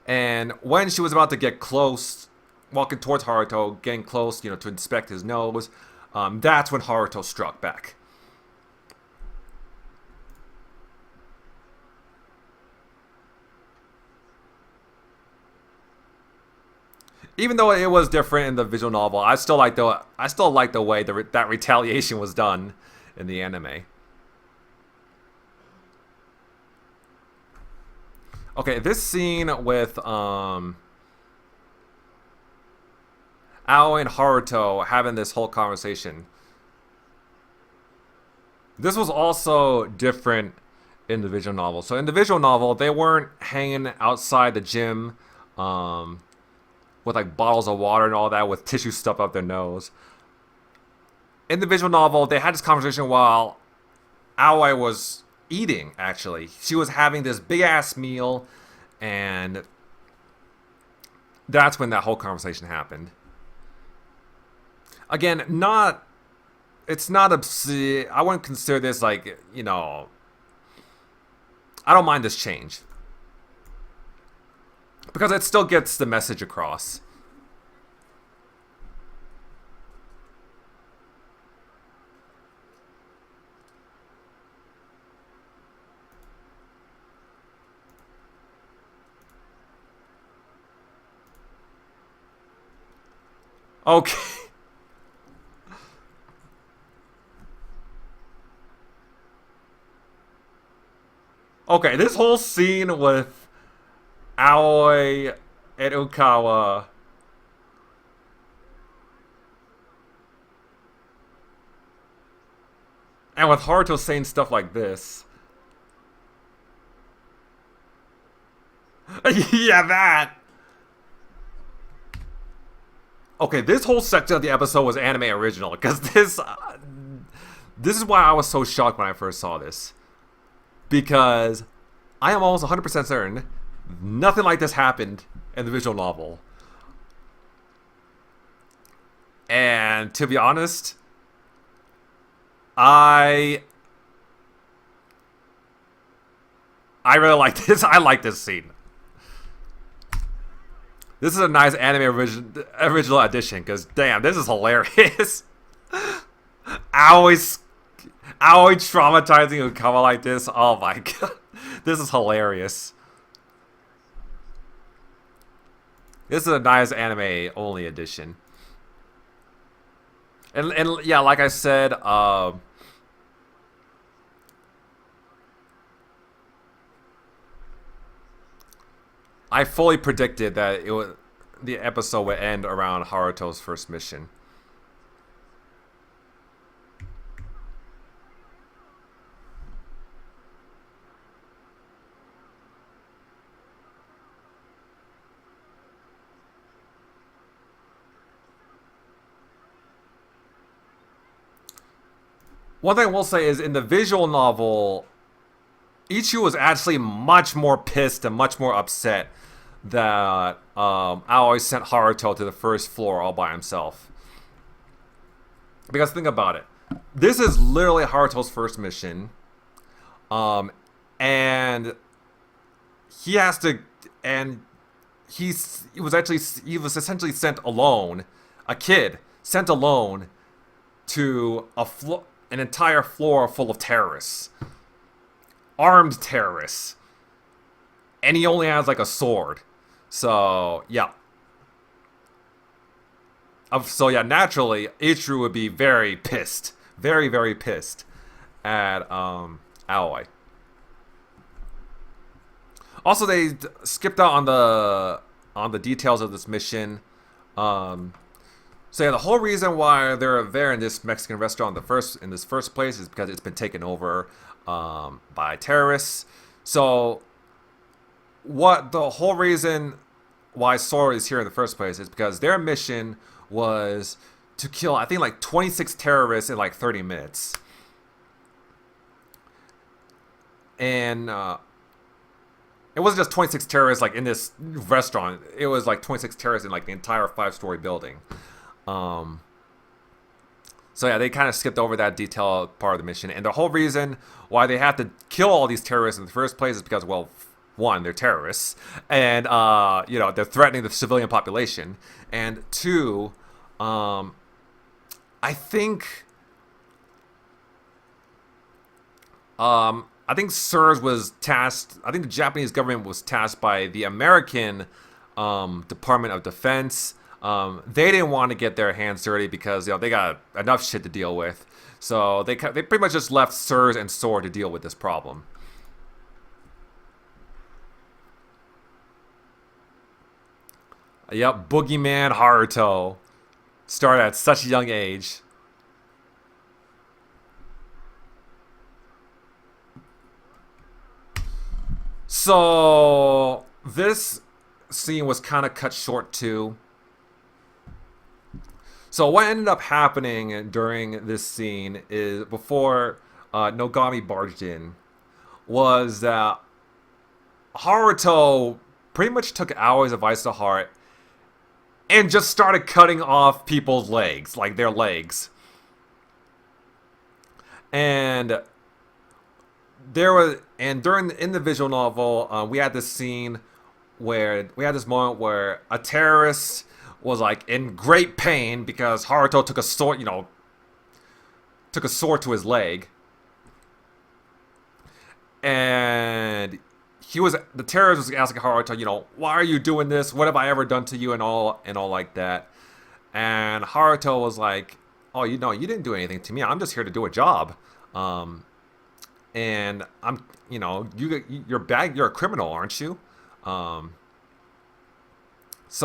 [SPEAKER 1] And when she was about to get close, walking towards Haruto, getting close, you know, to inspect his nose, that's when Haruto struck back. Even though it was different in the visual novel, I still like the way that retaliation was done in the anime. Okay, this scene with Aoi and Haruto having this whole conversation, this was also different in the visual novel. So in the visual novel, they weren't hanging outside the gym with like bottles of water and all that, with tissue stuffed up their nose. In the visual novel, they had this conversation while Aoi was eating, actually. She was having this big ass meal, and that's when that whole conversation happened. Again, not it's not obscene. I wouldn't consider this like, you know, I don't mind this change. Because it still gets the message across. Okay. Okay, this whole scene with Aoi and Ukawa. And with Haruto saying stuff like this. Yeah, that. Okay, this whole section of the episode was anime original because this is why I was so shocked when I first saw this. Because I am almost 100% certain nothing like this happened in the visual novel. And to be honest, I really like this. I like this scene. This is a nice anime original edition because damn, this is hilarious. Aoi traumatizing Ukawa like this. Oh my god, this is hilarious. This is a nice anime only edition. And yeah, like I said, I fully predicted that the episode would end around Haruto's first mission. One thing I will say is in the visual novel, Ichigo was actually much more pissed and much more upset that Aoi sent Haruto to the first floor all by himself. Because think about it. This is literally Haruto's first mission. And he has to, and he was essentially sent alone, a kid sent alone to an entire floor full of terrorists. Armed terrorists. And he only has like a sword. So, yeah. So, yeah, naturally, Ichigo would be very pissed. Very, very pissed at Aoi. Also, they skipped out on the details of this mission. So yeah, the whole reason why they're there in this Mexican restaurant in this first place is because it's been taken over by terrorists. So what the whole reason why Sora is here in the first place is because their mission was to kill, I think, like 26 terrorists in like 30 minutes. And it wasn't just 26 terrorists like in this restaurant. It was like 26 terrorists in like the entire 5-story building. So yeah, they kind of skipped over that detail part of the mission. And the whole reason why they have to kill all these terrorists in the first place is because, well, one, they're terrorists. And, you know, they're threatening the civilian population. And two, I think SIRS was tasked, I think the Japanese government was tasked by the American Department of Defense. They didn't want to get their hands dirty because, you know, they got enough shit to deal with. So they pretty much just left SIRS and SOAR to deal with this problem. Yep, Boogeyman Haruto. Started at such a young age. So this scene was kind of cut short too. So what ended up happening during this scene is, before Nogami barged in, was that Haruto pretty much took Aoi's advice to heart and just started cutting off people's legs, like their legs. And there was, and during in the visual novel, we had this scene where we had this moment where a terrorist was like in great pain because Haruto took a sword, took a sword to his leg, and the terrorist was asking Haruto, why are you doing this? What have I ever done to you? And all like that. And Haruto was like, oh, you didn't do anything to me. I'm just here to do a job. And I'm, you're bad. You're a criminal, aren't you? So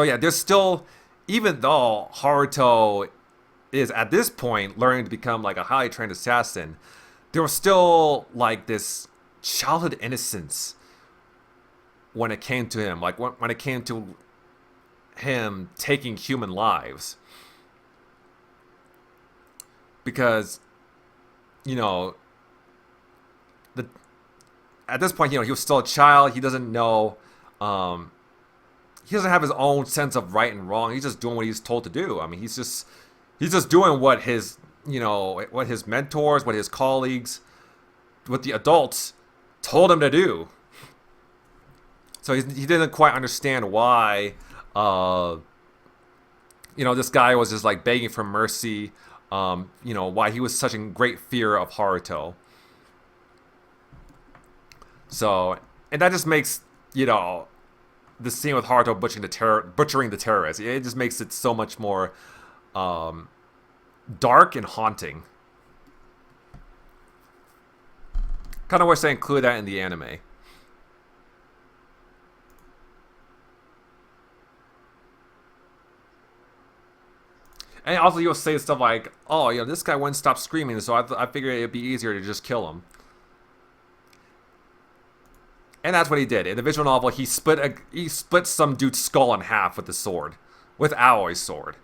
[SPEAKER 1] yeah, there's still, even though Haruto is at this point learning to become like a highly trained assassin, there was still like this childhood innocence when it came to him, like when it came to him taking human lives, because at this point, he was still a child. He doesn't know, he doesn't have his own sense of right and wrong. He's just doing what he's told to do. I mean, he's just doing what his what his mentors, what his colleagues, what the adults told him to do. So he didn't quite understand why, this guy was just like begging for mercy. Why he was such in great fear of Haruto. So, and that just makes, the scene with Haruto butchering the terrorists, it just makes it so much more dark and haunting. Kind of wish they included that in the anime. And also you'll say stuff like, oh, this guy wouldn't stop screaming, so I figured it'd be easier to just kill him. And that's what he did. In the visual novel, he split some dude's skull in half with the sword. With Aoi's sword.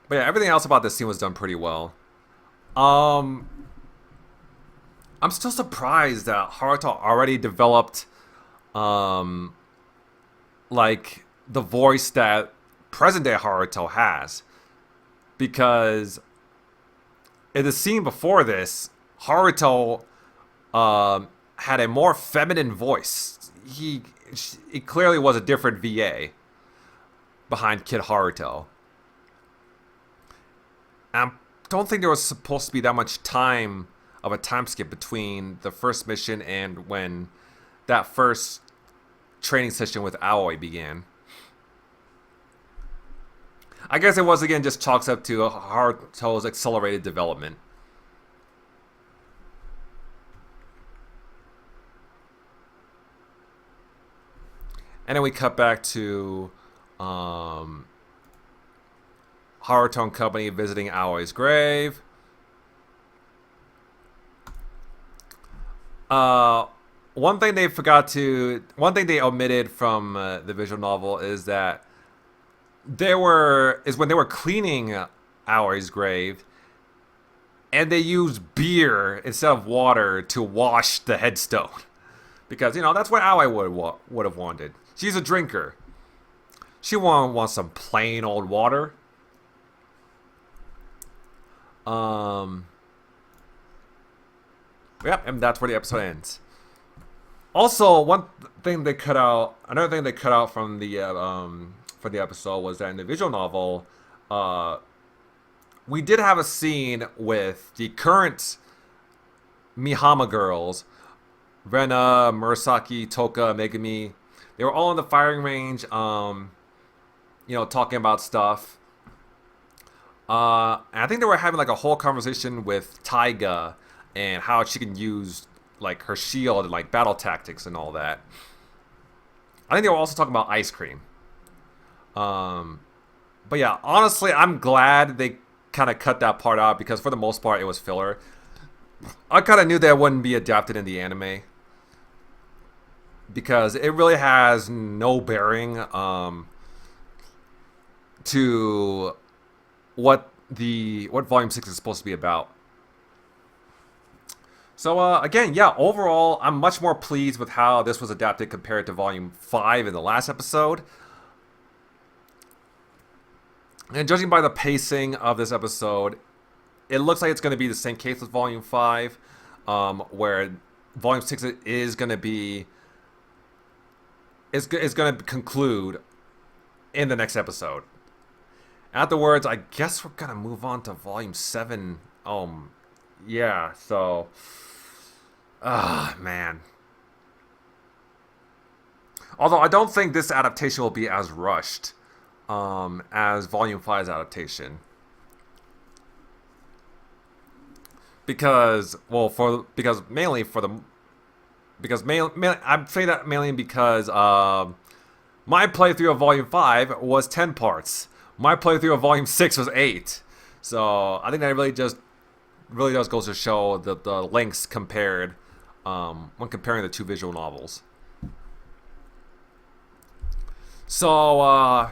[SPEAKER 1] But yeah, everything else about this scene was done pretty well. I'm still surprised that Haruto already developed, like, the voice that present-day Haruto has. Because in the scene before this, Haruto had a more feminine voice. He clearly was a different VA behind Kid Haruto. I don't think there was supposed to be that much time of a time skip between the first mission and when that first training session with Aoi began. I guess it was, again, just chalks up to Haruto's accelerated development. And then we cut back to Haruto and company visiting Aoi's grave. One thing they omitted from the visual novel is that when they were cleaning Aoi's grave, and they used beer instead of water to wash the headstone, because that's what Aoi would have wanted. She's a drinker. She won't want some plain old water. Yeah, and that's where the episode ends. Also, another thing they cut out from the episode was that in the visual novel, we did have a scene with the current Mihama girls, Rena, Murasaki, Toka, Megumi. They were all in the firing range, talking about stuff. And I think they were having like a whole conversation with Taiga and how she can use like her shield and like battle tactics and all that. I think they were also talking about ice cream. But yeah, honestly, I'm glad they kind of cut that part out, because for the most part it was filler. I kind of knew that it wouldn't be adapted in the anime, because it really has no bearing to what Volume 6 is supposed to be about. So again, yeah, overall, I'm much more pleased with how this was adapted compared to Volume 5 in the last episode. And judging by the pacing of this episode, it looks like it's going to be the same case with Volume 5, where Volume 6 is going to be... is going to conclude in the next episode. Afterwards, I guess we're going to move on to Volume 7. Yeah, so... man. Although I don't think this adaptation will be as rushed as Volume 5's adaptation. Because I'm saying that mainly because my playthrough of Volume 5 was 10 parts. My playthrough of Volume 6 was 8. So I think that really does go to show the lengths compared when comparing the two visual novels. So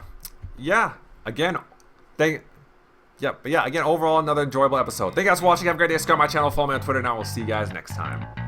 [SPEAKER 1] yeah, again, again, overall another enjoyable episode. Thank you guys for watching. Have a great day. Subscribe to my channel, follow me on Twitter, and I will see you guys next time.